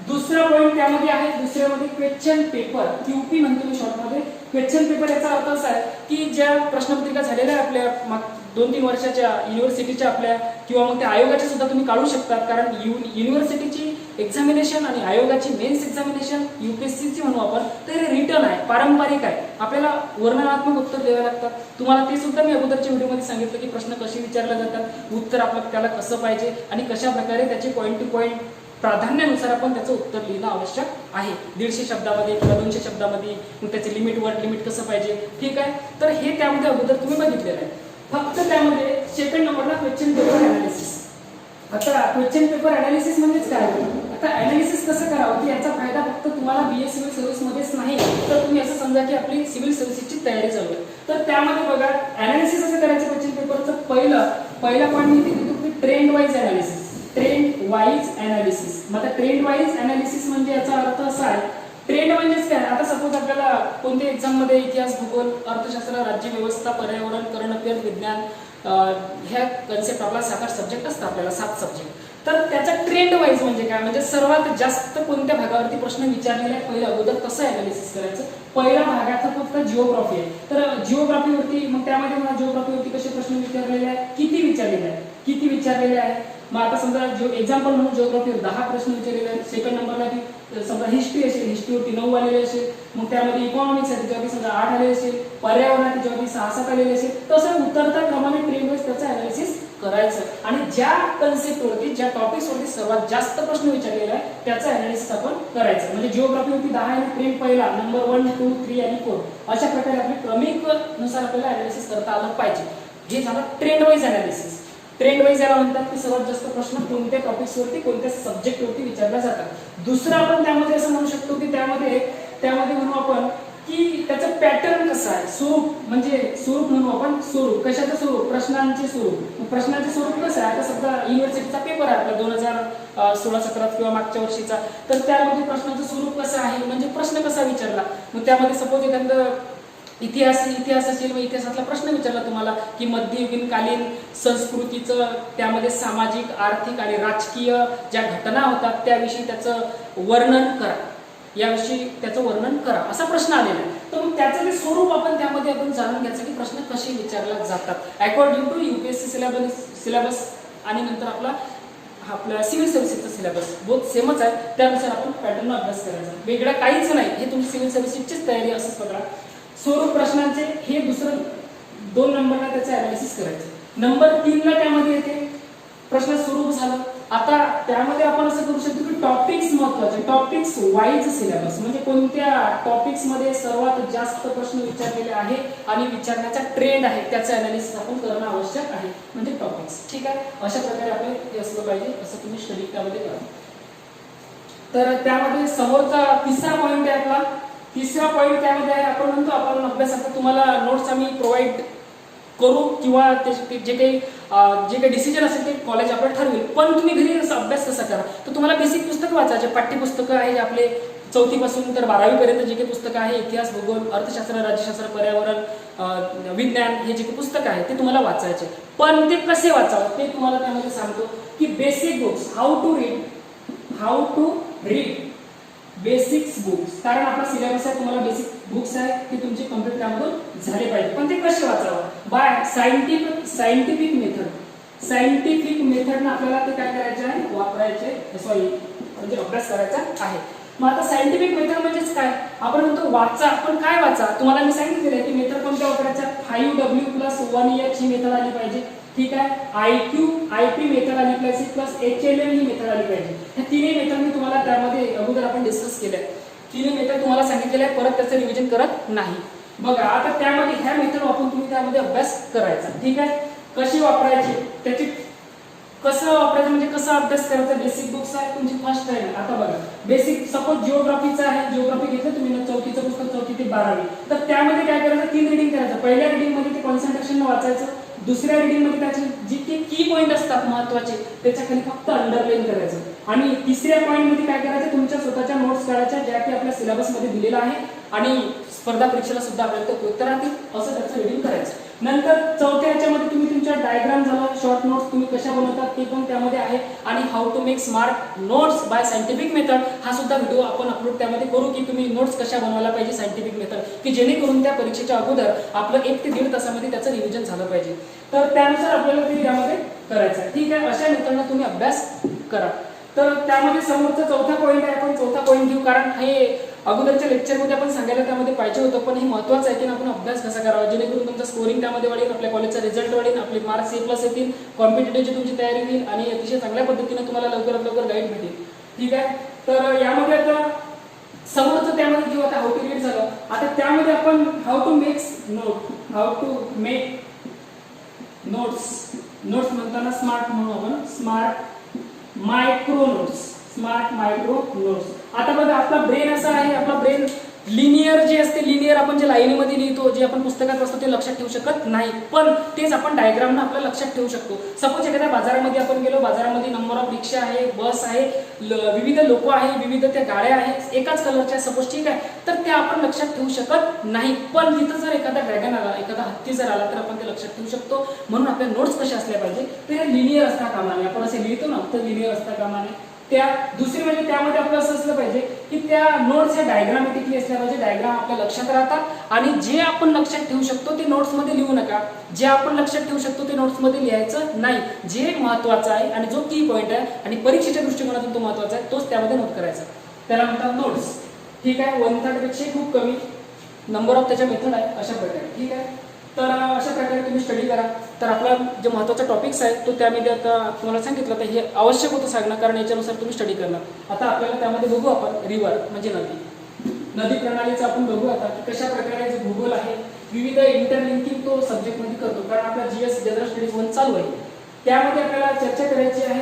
दुसरा पॉईंट त्यामध्ये आहे, दुसऱ्यामध्ये क्वेश्चन पेपर, क्यूपी म्हणतो मी शॉर्टमध्ये. क्वेश्चन पेपर याचा अर्थ असा आहे की ज्या प्रश्नपत्रिका झालेल्या आहे आपल्या 2-3 वर्षाच्या युनिव्हर्सिटीच्या आपल्या किंवा मग त्या आयोगाच्या सुद्धा तुम्ही काढू शकता. कारण युनिव्हर्सिटीची एक्झामिनेशन आणि आयोगाची मेन्स एक्झामिनेशन UPSCची म्हणू आपण, तर हे रिटर्न आहे, पारंपरिक आहे. आपल्याला वर्णनात्मक उत्तर द्यावे लागतात. तुम्हाला ते सुद्धा मी अगोदरच्या व्हिडिओमध्ये सांगितलं की प्रश्न कसे विचारले जातात, उत्तर आपल्याला त्याला कसं पाहिजे आणि कशा प्रकारे त्याचे पॉईंट टू पॉईंट प्राधान्यानुसार आपण त्याचं उत्तर लिहिणं आवश्यक आहे. 150 शब्दामध्ये किंवा 200 शब्दामध्ये, मग त्याचे लिमिट वर्ड लिमिट कसं पाहिजे, ठीक आहे. तर हे त्यामध्ये अगोदर तुम्ही बघितलेलं आहे. फक्त त्यामध्ये सेकंड नंबरला क्वेश्चन पेपर अनालिसिस. आता क्वेश्चन पेपर अनालिसिस म्हणजेच काय, आता अनालिसिस कसं करावं की याचा फायदा फक्त तुम्हाला BA सिव्हिल सर्व्हिसमध्येच नाही, तर तुम्ही असं समजा की आपली सिव्हिल सर्व्हिसची तयारी चालू आहे. तर त्यामध्ये बघा अनालिसिस कसं करायचं क्वेश्चन पेपरचं. पहिला पॉईंट मी देतो की trend wise analysis. Trend wise analysis. मग ट्रेंड वाईज अनालिसिस म्हणजे याचा अर्थ असा आहे, ट्रेंड म्हणजेच काय, आता सपोज आपल्याला कोणत्या एक्झाम मध्ये इतिहास, भूगोल, अर्थशास्त्र, राज्यव्यवस्था, पर्यावरण, करंट अफेअर, विज्ञान ह्या कन्सेप्ट आपला 7-8 सब्जेक्ट असतात, आपल्याला 7 सब्जेक्ट. तर त्याचा ट्रेंड वाईज म्हणजे काय, म्हणजे सर्वात जास्त कोणत्या भागावरती प्रश्न विचारलेला आहे पहिलं अगोदर कसं अनालिसिस करायचं. पहिल्या भागाचा फक्त जिओग्राफी आहे, तर जिओग्राफीवरती मग त्यामध्ये मला जिओग्राफीवरती कसे प्रश्न विचारलेले आहे, किती विचारलेले आहे. मग आता समजा एक्झाम्पल म्हणून जिओग्राफीवर 10 प्रश्न विचारलेले आहेत. सेकंड नंबरला समजा हिस्ट्री असेल, हिस्ट्रीवरती 9 आलेले असेल. मग त्यामध्ये इकॉनॉमिक्स आहे त्याच्यावरती समजा 8 आलेले असेल. पर्यावरण त्याच्यावरती 6-7 आलेले असेल. तसं उतरता क्रमाने ट्रेंड वाईज त्याचं अनालिसिस करायचं आणि ज्या कन्सेप्टवरती ज्या टॉपिक्सवरती सर्वात जास्त प्रश्न विचारलेला आहे त्याचं अनालिसिस आपण करायचं. म्हणजे जिओग्राफीवरती 10 आणि ट्रेंड पहिला नंबर 1, 2, 3 आणि 4 अशा प्रकारे आपली क्रमिक नुसार आपल्याला अनालिसिस करता आलं पाहिजे. हे झालं trend wise analysis. Trend wise याला म्हणतात की सर्वात जास्त प्रश्न कोणत्या टॉपिक्सवरती कोणत्या सब्जेक्टवरती विचारले जातात. दुसरं आपण त्यामध्ये असं म्हणू शकतो की त्यामध्ये म्हणू आपण की त्याचं पॅटर्न कसं आहे, स्वरूप म्हणजे स्वरूप म्हणू आपण. स्वरूप कशाचं स्वरूप, प्रश्नांचे स्वरूप. प्रश्नांचे स्वरूप कसं आहे, आता समजा युनिव्हर्सिटीचा पेपर आहे आपला 2016-17 किंवा मागच्या वर्षीचा, तर त्यामध्ये प्रश्नाचं स्वरूप कसं आहे, म्हणजे प्रश्न कसा विचारला. मग त्यामध्ये सपोज एखादं इतिहास असेल, मग इतिहासातला प्रश्न विचारला तुम्हाला की मध्ययुगीन कालीन संस्कृतीचं त्यामध्ये सामाजिक, आर्थिक आणि राजकीय ज्या घटना होतात त्याविषयी त्याचं वर्णन करा, याविषयी त्याचं वर्णन करा, असा प्रश्न आलेला आहे. तर मग त्याचं ते स्वरूप आपण त्यामध्ये आपण जाणून घ्यायचं की प्रश्न कसे विचारले जातात अकॉर्डिंग टू UPSC सिलेबस आणि नंतर आपला सिव्हिल सर्व्हिसेसचा सिलेबस बोथ सेमच आहे. त्यानुसार आपण पॅटर्न अभ्यास करायचा, वेगळं काहीच नाही. हे तुमची सिव्हिल सर्व्हिसेसचीच तयारी असंच पकडा. स्वरूप प्रश्नांचे हे दुसरं 2 नंबरला त्याचं अनालिसिस करायचं. नंबर 3ला त्यामध्ये येते प्रश्न स्वरूप झालं. आता त्यामध्ये आपण असं करू शकतो की टॉपिक्स महत्वाचे, टॉपिक्स वाईज सिलेबस म्हणजे कोणत्या टॉपिक्स मध्ये सर्वात जास्त प्रश्न विचारलेले आहे आणि विचारण्याचा ट्रेंड आहे त्याचं अनालिसिस आपण करणं आवश्यक आहे, म्हणजे टॉपिक्स. ठीक आहे, अशा प्रकारे आपले हे असलं पाहिजे, असं तुम्ही स्टडी त्यामध्ये करा. तर त्यामध्ये समोरचा तिसरा पॉईंट आहे आपला. तिसरा पॉईंट त्यामध्ये आहे आपण म्हणतो आपण अभ्यासात तुम्हाला नोट्स आम्ही प्रोव्हाइड करू किंवा जे काही डिसिजन असेल ते कॉलेज आपलं ठरवेल, पण तुम्ही घरी अभ्यास कसा करा. तर तुम्हाला बेसिक पुस्तकं वाचायचे, पाठ्यपुस्तकं आहे आपले 4थी पासून तर 12वी पर्यंत जे काही पुस्तकं आहे, इतिहास, भूगोल, अर्थशास्त्र, राज्यशास्त्र, पर्यावरण, विज्ञान, हे जे काही पुस्तकं आहे ते तुम्हाला वाचायचे. पण ते कसे वाचावं ते तुम्हाला त्यामध्ये सांगतो की basic books, how to read basics books. कारण आपला सिलेबस आहे, तुम्हाला बेसिक बुक्स आहे ते तुमचे कम्प्लीट त्यामधून झाले पाहिजे. पण ते कसे वाचावं, बाय सायंटिफिक मेथडनं आपल्याला ते काय करायचे आहे, वापरायचे, म्हणजे अभ्यास करायचा आहे. मग आता सायंटिफिक मेथड म्हणजेच काय, आपण म्हणतो वाचा, पण काय वाचा. तुम्हाला मी सांगितलेलं आहे की मेथड कोणत्या वापरायच्या, 5W+1H ही मेथड आली पाहिजे. ठीक आहे. IQ मेथड आली पाहिजे प्लस HLM ही मेथड आली पाहिजे. हे तिन्ही मेथड मी तुम्हाला त्यामध्ये अगोदर आपण डिस्कस केल्या. तिन्ही मेथड तुम्हाला सांगितलेले आहे, परत त्याचं रिव्हिजन करत नाही. बघा आता त्यामध्ये ह्या मेथड वापरून तुम्ही त्यामध्ये अभ्यास करायचा. ठीक आहे. कशी वापरायची, त्याची कसं वापरायचं म्हणजे कसं अभ्यास करायचा, बेसिक बुक्स आहे तुमची फर्स्ट आहे. आता बघा बेसिक सपोज जिओग्राफीचा आहे, जिओग्राफी घेतलं तुम्ही ना, चौथीचं पुस्तक 4थी ते 12वी, तर त्यामध्ये काय करायचं, 3 रीडिंग करायचं. पहिल्या रीडिंग मध्ये ते कॉन्सन्ट्रेशन वाचायचं, दुसऱ्या रीडिंग मध्ये त्याचे जितके की पॉइंट असतात महत्त्वाचे त्याच्या खाली फक्त अंडरलाईन करायचं, आणि तिसऱ्या पॉइंट मध्ये काय करायचं, तुमच्या स्वतःच्या नोट्स काढायच्या ज्या की आपल्या सिलेबस मध्ये दिलेला आहे आणि स्पर्धा परीक्षेला सुद्धा आपल्याला ते उत्तर राहतील, असं त्याचं रीडिंग करायचं. नंतर चौथ्या ह्याच्यामध्ये तुम्ही तुमच्या डायग्राम झाला, शॉर्ट नोट्स तुम्ही कशा बनवतात ते पण त्यामध्ये आहे, आणि how to make smart notes by scientific method हा सुद्धा व्हिडिओ आपण अपलोड त्यामध्ये करू, की तुम्ही नोट्स कशा बनवायला पाहिजे सायंटिफिक मेथड, की जेणेकरून त्या परीक्षेच्या अगोदर आपलं 1 ते 1.5 तासामध्ये त्याचं रिव्हिजन झालं पाहिजे. तर त्यानुसार आपल्याला ते यामध्ये करायचं आहे. ठीक आहे. अशा मेथडनं तुम्ही अभ्यास करा. तर त्यामध्ये समोरचा चौथा पॉईंट आहे, आपण चौथा पॉईंट घेऊ, कारण हे अगोदरच्या लेक्चरमध्ये आपण सांगायला त्यामध्ये पाहिजे होतं, पण हे महत्त्वाचं आहे की आपण अभ्यास कसा करावा जेणेकरून तुमचा स्कोरिंग त्यामध्ये वाढेल, आपल्या कॉलेजचा रिझल्ट वाढेल, आपले मार्क्स A+ येतील, कॉम्पिटिटिव्हची तुमची तयारी होईल आणि अतिशय चांगल्या पद्धतीने तुम्हाला लवकरात लवकर गाईड भेटेल. ठीक आहे. तर यामध्ये आता समोरचं त्यामध्ये घेऊ. आता हाऊ टू रीड झालं. आता त्यामध्ये आपण हाऊ टू मेक नोट्स म्हणताना स्मार्ट म्हणू आपण, स्मार्ट मायक्रो नोट्स. आता बघा आपला ब्रेन असा आहे, आपला ब्रेन लिनियर जे असते, लिनियर आपण जे लाईनीमध्ये लिहितो, जे आपण पुस्तकात असतो ते लक्षात ठेवू शकत नाही, पण तेच आपण डायग्रामनं आपल्या लक्षात ठेवू शकतो. सपोज एखाद्या बाजारामध्ये आपण गेलो, बाजारामध्ये नंबर ऑफ रिक्षा आहे, बस आहे, विविध लोक आहे, विविध त्या गाड्या आहेत एकाच कलरच्या सपोज, ठीक आहे, तर ते आपण लक्षात ठेवू शकत नाही, पण तिथं जर एखादा ड्रॅगन आला, एखादा हत्ती जर आला तर आपण ते लक्षात ठेवू शकतो. म्हणून आपल्या नोट्स कशा असल्या पाहिजे, ते लिनियर असता कामा नये. आपण असे लिहितो ना, तर लिनियर असता कामा नये. त्या दुसरी म्हणजे त्यामध्ये आपलं असं असलं पाहिजे की त्या नोट्स ह्या डायग्रामॅटिकली असल्या पाहिजे, डायग्राम आपल्या लक्षात राहतात, आणि जे आपण लक्षात ठेवू शकतो ते नोट्स मध्ये लिहू नका, जे आपण लक्षात ठेवू शकतो ते नोट्स मध्ये लिहायचं नाही. जे महत्त्वाचं आहे आणि जो की पॉईंट आहे आणि परीक्षेच्या दृष्टिकोनातून तो महत्त्वाचा आहे तोच त्यामध्ये नोट करायचा, त्याला म्हणतात नोट्स. ठीक आहे. 1/3 पेक्षा खूप कमी नंबर ऑफ त्याच्या मेथड आहे अशा प्रकारे. ठीक आहे. तर अशा प्रकारे तुम्ही स्टडी करा. तर आपला जे महत्त्वाचा टॉपिक्स आहे तो त्यामध्ये आता तुम्हाला सांगितलं, तर हे आवश्यक होतं सांगणं, कारण याच्यानुसार तुम्ही स्टडी करणार. आता आपल्याला त्यामध्ये बघू आपण रिव्हर म्हणजे नदी प्रणालीचं आपण बघू आता की कशा प्रकारे जे भूगोल आहे विविध इंटरलिंकिंग तो सब्जेक्टमध्ये करतो, कारण आपला GS जनरल स्टडीज 1 चालू आहे, त्यामध्ये आपल्याला चर्चा करायची आहे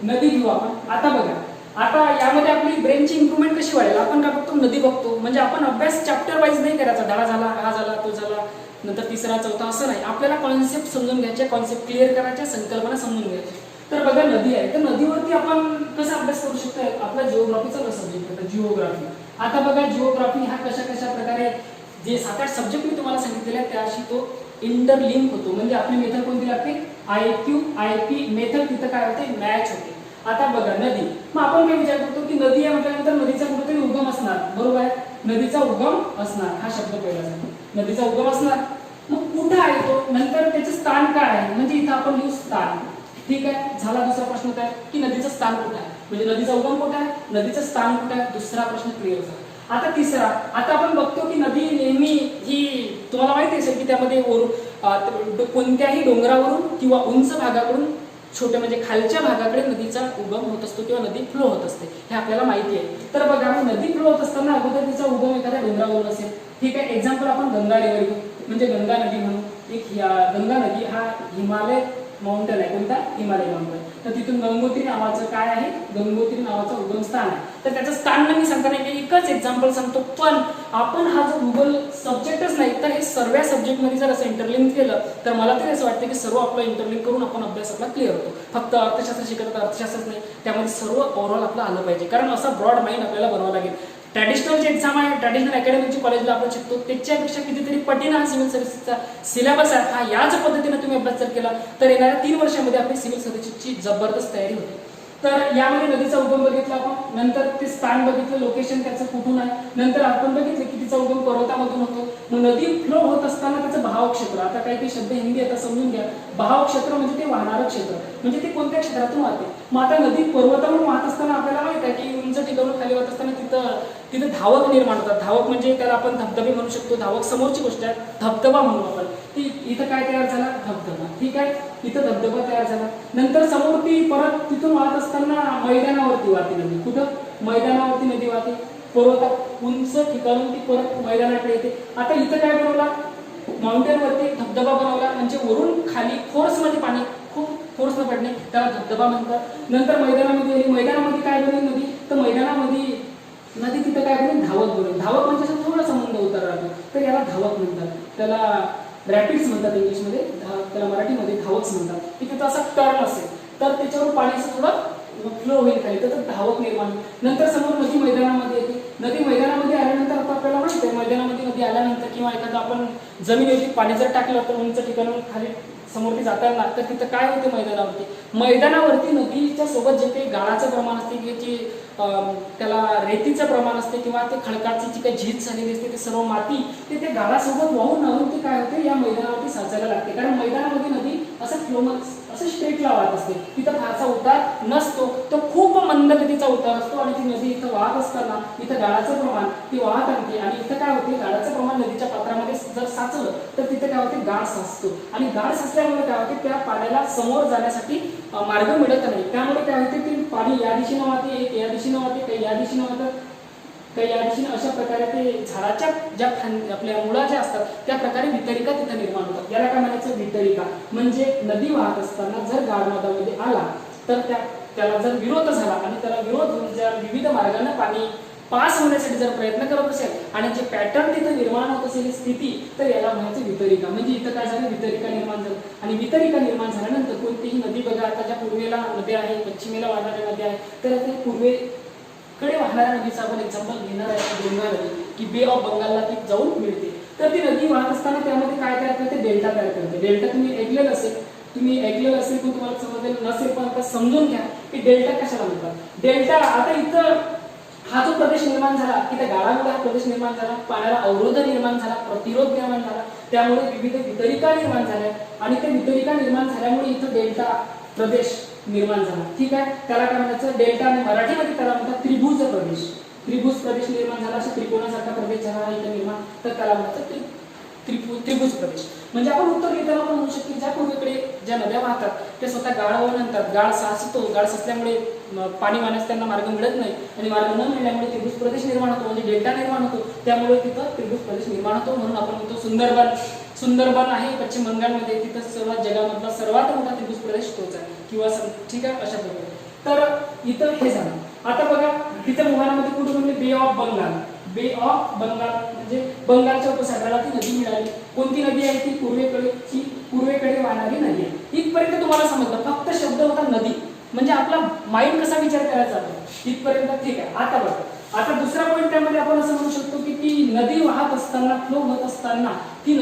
नदी घेऊ आपण. आता बघा, आता यामध्ये आपली ब्रेनची इम्प्रूव्हमेंट कशी वाढेल, आपण काय बघतो, नदी बघतो, म्हणजे आपण अभ्यास चॅप्टर वाईज नाही करायचा, धडा झाला, हा झाला, तो झाला, नंतर तिसरा चौथा असं नाही. आपल्याला कॉन्सेप्ट समजून घ्यायचे, कॉन्सेप्ट क्लिअर करायच्या, संकल्पना समजून घ्यायची. तर बघा नदी आहे, तर नदीवरती आपण कसा अभ्यास करू शकतो, आपला जिओग्राफीचा सब्जेक्ट होता जिओग्राफी. आता बघा जिओग्राफी हा कशा प्रकारे जे 7-8 सब्जेक्ट मी तुम्हाला सांगितलेले आहेत त्याशी तो इंटरलिंक होतो, म्हणजे आपली मेथड कोणती लागते, IQ IP मेथड, तिथं काय होते, मॅच होते. आता बघा नदी, मग आपण काय विचार करतो की नदी आहे म्हटल्यानंतर नदीचा कुठेतरी उगम असणार, बरोबर आहे, नदीचा उगम असणार, हा शब्द पहिला आहे, नदीचा उगम असणार. मग कुठे आहे तो, नंतर त्याचे स्थान काय आहे, म्हणजे इथं आपण लिहू स्थान. ठीक आहे. झाला दुसरा प्रश्न काय की नदीचं स्थान कुठे आहे, म्हणजे नदीचा उगम कुठे आहे, नदीचं स्थान कुठे आहे, दुसरा प्रश्न क्लिअर झाला. आता तिसरा, आता आपण बघतो की नदी नेहमी ही तुम्हाला माहिती असेल की त्यामध्ये कोणत्याही डोंगरावरून किंवा उंच भागाकडून छोटे म्हणजे खालच्या भागाकडे नदीचा उगम होत असतो किंवा नदी फ्लो होत असते, हे आपल्याला माहिती आहे. तर बघा नदी फ्लो होत असताना अगोदर तिचा उगम एखाद्या डोंगरावरून असेल. ठीक आहे. एक्झाम्पल आपण गंगा रिव्हर घेऊ, म्हणजे गंगा नदी म्हणून एक गंगा नदी हा हिमालय माउंटेन आहे, कोणता, हिमालय माउंटेन. तर तिथून गंगोत्री नावाचं काय आहे, गंगोत्री नावाचं उगम स्थान आहे. तर त्याचं स्थान मी सांगता नाही, एकच एक्झाम्पल सांगतो, पण आपण हा जो भूगोल सब्जेक्टच नाही तर हे सर्व सब्जेक्टमध्ये जर असं इंटरलिंक केलं तर मला तरी असं वाटतं की सर्व आपलं इंटरलिंक करून आपण अभ्यास आपला क्लिअर होतो. फक्त अर्थशास्त्र शिकत तर अर्थशास्त्रच नाही, त्यामध्ये सर्व ओव्हरऑल आपलं आलं पाहिजे, कारण असा ब्रॉड माइंड आपल्याला बनवावं लागेल. ट्रॅडिशनल जे एक्झाम आहे, ट्रॅडिशनल अकॅडमीची कॉलेजला आपण शिकतो त्याच्यापेक्षा कितीतरी पटीने हा सिव्हिल सर्व्हिसचा सिलेबस आहे, हा याच पद्धतीने तुम्ही अभ्यास जर केला तर येणाऱ्या 3 वर्षामध्ये आपली सिव्हिल सर्व्हिसची जबरदस्त तयारी होते. तर यामध्ये नदीचा उगम बघितला आपण, नंतर ते स्थान बघितलं, लोकेशन त्याचं कुठून आहे, नंतर आपण बघितलं की तिचा उगम पर्वतामधून होतो. मग नदी फ्लो होत असताना त्याचं बहाव क्षेत्र, आता काही शब्द हिंदी आता समजून घ्या. बहाव क्षेत्र म्हणजे ते वाहणारं क्षेत्र, म्हणजे ते कोणत्या क्षेत्रातून वाहते. मग आता नदी पर्वतावरून वाहत असताना आपल्याला माहित आहे की उंच ठिकाणून खाली वाहत असताना तिथं धावक निर्माण होतात. धावक म्हणजे त्याला आपण धबधबे म्हणू शकतो. धावक समोरची गोष्ट आहे, धबधबा म्हणू आपण. इथं काय तयार झाला? धबधबा. ठीक आहे, इथं धबधबा तयार झाला. नंतर समोर ती परत तिथून वाहत असताना मैदानावरती वाहते नदी. कुठं? मैदानावरती नदी वाहते. पर्वतात उंच ठिकाणून ती परत मैदानाकडे येते. आता इथं काय बनवला? माउंटेन वरती धबधबा बनवला, म्हणजे वरून खाली फोर्स मध्ये पाणी, खूप फोर्स न पडणे, त्याला धबधबा म्हणतात. नंतर मैदानामध्ये आली. मैदानामध्ये काय बनेल नदी? तर मैदानामध्ये नदी तिथं काय बनेल? धावक बनेल. धावक म्हणजे थोडासा मंद उतार राहतो, तर याला धावक म्हणतात. त्याला रॅपिड्स म्हणतात इंग्लिशमध्ये, त्याला मराठीमध्ये धावक म्हणतात. की तिथं असा टर्न असेल तर त्याच्यावर पाणी असं थोडं फ्लो होईल खाली, तर धावक निर्माण. नंतर समोर नदी मैदानामध्ये येते. नदी मैदानामध्ये आल्यानंतर आता आपल्याला माहिती आहे, मैदानामध्ये नदी आल्यानंतर किंवा एखादं आपण जमिनीवरती पाणी जर टाकलं तर उंच ठिकाणून खाली समोरती जाताना, तर तिथं काय होते? मैदानावरती नदीच्या सोबत जे काही गाळाचं प्रमाण असते, जे त्याला रेतीचं प्रमाण असते किंवा ते खडकाची जी काही झीज झालेली असते, ते सर्व माती ते गाळासोबत वाहून ते काय होते? या मैदानावरती साचायला लागते. कारण मैदानामध्ये नदी असं स्ट्रेटला वाहत असते, तिथं फारसा उतार नसतो, तो खूप मंद गतीचा उतार असतो. आणि ती नदी इथं वाहत असताना इथं गाळाचं प्रमाण ती वाहत आणते. आणि इथं काय होते? गाळाचं प्रमाण नदीच्या पात्रामध्ये जर साचलं तर तिथं काय होते? गाळ साचतो. आणि गाळ साचल्यामुळे काय होते? त्या पाण्याला समोर जाण्यासाठी मार्ग मिळत नाही. त्यामुळे काय होते? की पाणी या दिशेनं वाहते, एक या दिशेनं वाहते, काही या दिशेनं वाहतात, काही या दिशेने. अशा प्रकारे ते झाडाच्या ज्या आपल्या मुळा ज्या असतात त्या प्रकारे वितरिका तिथं निर्माण होतात. याला काय म्हणायचं? वितरिका. म्हणजे नदी वाहत असताना जर गाळमध्ये आला तर त्याला जर विरोध झाला आणि त्याला विरोध होऊन जर विविध मार्गाने पाणी पास होण्यासाठी जर प्रयत्न करत असेल आणि जे पॅटर्न तिथं निर्माण होत असेल स्थिती, तर याला म्हणायचं वितरिका. म्हणजे इथं काय झालं? वितरिका निर्माण झालं. आणि वितरिका निर्माण झाल्यानंतर कोणतीही नदी बघा, आता ज्या पूर्वेला नद्या आहे, पश्चिमेला वाहणाऱ्या नद्या आहेत, तर ते पूर्वेकडे वाहणाऱ्या नदीचा आपण एक्झाम्पल घेणार आहे गंगा नदी, की बे ऑफ बंगालला ती जाऊन मिळते. तर ती नदी वाहत असताना त्यामध्ये काय तयार करते? डेल्टा तयार करते. डेल्टा तुम्ही ऐकलेलं असेल पण तुम्हाला समजलेलं नसेल, पण आता समजून घ्या की डेल्टा कशाला म्हणतात. डेल्टा, आता इथं हा जो प्रदेश निर्माण झाला की त्या गाळामुळे हा प्रदेश निर्माण झाला, पाण्याला अवरोध निर्माण झाला, प्रतिरोध निर्माण झाला, त्यामुळे विविध वितरिका निर्माण झाल्या. आणि त्या वितरिका निर्माण झाल्यामुळे इथं डेल्टा प्रदेश निर्माण झाला. ठीक आहे, त्याला काय म्हणायचं? डेल्टा. आणि मराठीमध्ये त्याला म्हणतात त्रिभुज प्रदेश. त्रिभुज प्रदेश निर्माण झाला, अशा त्रिकोणासारखा प्रदेश झाला इथं निर्माण, तर त्याला म्हणतात त्रिभुज प्रदेश. म्हणजे आपण उत्तर घेताना आपण म्हणू शकतो, ज्या पूर्वेकडे ज्या नद्या वाहतात त्या स्वतः गाळ वाहून आणतात. गाळ साचतो, गाळ साचल्यामुळे पाणी वाहण्यास त्यांना मार्ग मिळत नाही, आणि मार्ग न मिळाल्यामुळे त्रिभुज प्रदेश निर्माण होतो, म्हणजे डेल्टा निर्माण होतो. त्यामुळे तिथं त्रिभुज प्रदेश निर्माण होतो. म्हणून आपण म्हणतो सुंदरबन आहे पश्चिम बंगालमध्ये, तिथं सर्वात जगामधला सर्वात मोठा त्रिभुज प्रदेश तोच आहे किंवा ठीक आहे, अशा प्रकारे. तर इथं हे झालं. आता बघा तिथं मुघानामध्ये कुठे म्हणले? बे ऑफ बंगाल. बे ऑफ बंगाल म्हणजे बंगालच्या उपसागराला ती नदी मिळाली. कोणती नदी आहे? ती पूर्वेकडे वाहणारी नदी आहे. इथपर्यंत तुम्हाला समजलं. फक्त शब्द होता नदी, म्हणजे आपला माइंड कसा विचार करायचा आपण इथपर्यंत. ठीक आहे, आता बघा, आता दुसरा पॉईंट त्यामध्ये आपण असं म्हणू शकतो की ती नदी वाहत असताना, फ्लो होत असताना, ती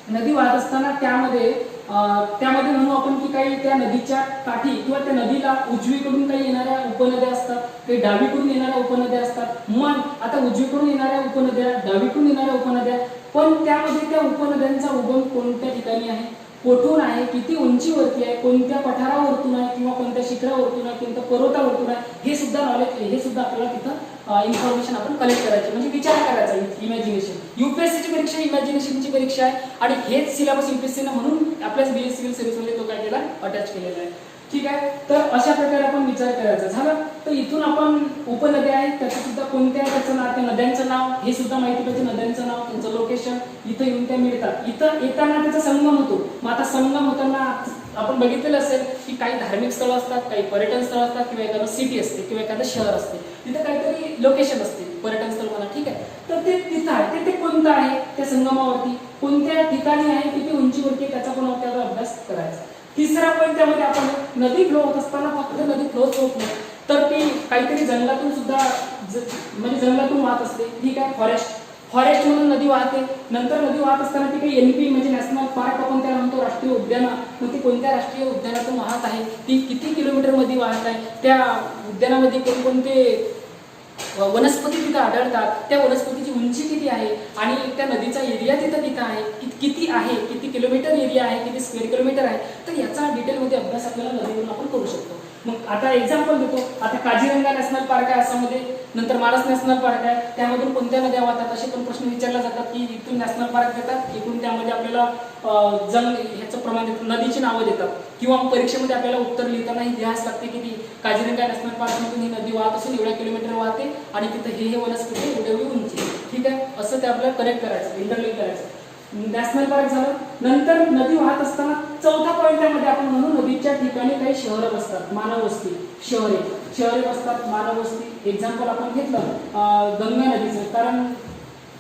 नदी वाहत असताना त्यामध्ये म्हणू आपण की काही त्या नदीच्या काठी किंवा त्या नदीला उजवीकडून काही येणाऱ्या उपनद्या असतात, काही डावीकडून येणाऱ्या उपनद्या असतात. मग आता उजवीकडून येणाऱ्या उपनद्या, डावीकडून येणाऱ्या उपनद्या, पण त्यामध्ये त्या उपनद्यांचा उगम कोणत्या ठिकाणी आहे, कुठून आहे, किती उंचीवरती आहे, कोणत्या पठारावरतून आहे किंवा कोणत्या शिखरावरतून आहे, कोणत्या पर्वतावरतून आहे, हे सुद्धा नॉलेज, हे सुद्धा आपल्याला तिथं इन्फॉर्मेशन आपण कलेक्ट करायची, म्हणजे विचार करायचा. इमॅजिनेशन. युपीएससीची परीक्षा इमॅजिनेशनची परीक्षा आहे, आणि हेच सिलेबस युपीएससीने म्हणून आपल्याच बीएस सिव्हिल सर्व्हिसमध्ये तो काय केला? अटॅच केलेला आहे. ठीक आहे, तर अशा प्रकारे आपण विचार करायचा. झालं. तर इथून आपण उपनद्या आहेत त्याचं सुद्धा कोणत्या, त्याचं नाव, त्या नद्यांचं नाव हे सुद्धा माहिती पाहिजे. नद्यांचं नाव, त्यांचं लोकेशन, इथं येऊन त्या मिळतात. इथं येताना त्याचा संगम होतो. मग आता संगम होताना आपण बघितलेलं असेल की काही धार्मिक स्थळं असतात, काही पर्यटन स्थळ असतात, किंवा एखादं सिटी असते किंवा एखादं शहर असते, तिथं काहीतरी लोकेशन असते, पर्यटन स्थळ म्हणा. ठीक आहे, तर ते तिथं आहे. ते कोणतं आहे? त्या संगमावरती कोणत्या ठिकाणी आहे, किती उंचीवरती, त्याचा पण आपल्याला अभ्यास करायचा. तिसरा पॉईंट त्यामध्ये आपण, नदी फ्लो होत असताना फक्त नदी फ्लोच होत नाही, तर ती काहीतरी जंगलातून सुद्धा, म्हणजे जंगलातून वाहत असते. ठीक आहे, फॉरेस्ट म्हणून नदी वाहते. नंतर नदी वाहत असताना ती काही एनपी म्हणजे नॅशनल पार्क आपण त्याला म्हणतो, राष्ट्रीय उद्यान. मग ती कोणत्या राष्ट्रीय उद्यानातून वाहत आहे, ती किती किलोमीटर मध्ये वाहत आहे, त्या उद्यानामध्ये कोणकोणते वनस्पती तिथं आढळतात, त्या वनस्पतीची उंची किती आहे, आणि त्या नदीचा एरिया तिथं किती आहे, किती किलोमीटर एरिया आहे, किती स्क्वेअर किलोमीटर आहे. तर याचा डिटेलमध्ये अभ्यास आपल्याला नदीवरून आपण करू शकतो. मग आता एक्झाम्पल देतो, आता काझीरंगा नॅशनल पार्क आहे आसाममध्ये, नंतर मानस नॅशनल पार्क आहे, त्यामधून कोणत्या नद्या वाहतात असे पण प्रश्न विचारले जातात की इथून नॅशनल पार्क देतात, इथून त्यामध्ये आपल्याला ह्याचं प्रमाण देतात, नदीची नावं देतात, किंवा परीक्षेमध्ये आपल्याला उत्तर लिहिताना लिहास लागते की ती काझीरंगा नॅशनल पार्कमधून ही नदी वाहत असून एवढ्या किलोमीटर वाहते आणि तिथं हे वनस्पती एवढी उंची, ठीक आहे, असं ते आपल्याला कनेक्ट करायचं, इंटरलिंक करायचं. नॅशनल पार्क झालं. नंतर नदी वाहत असताना चौथा पॉईंट त्यामध्ये आपण म्हणू नदीच्या ठिकाणी काही शहरं बसतात, मानव वस्ती, शहरे बसतात, मानव वस्ती. एक्झाम्पल आपण घेतलं गंगा नदीचं, कारण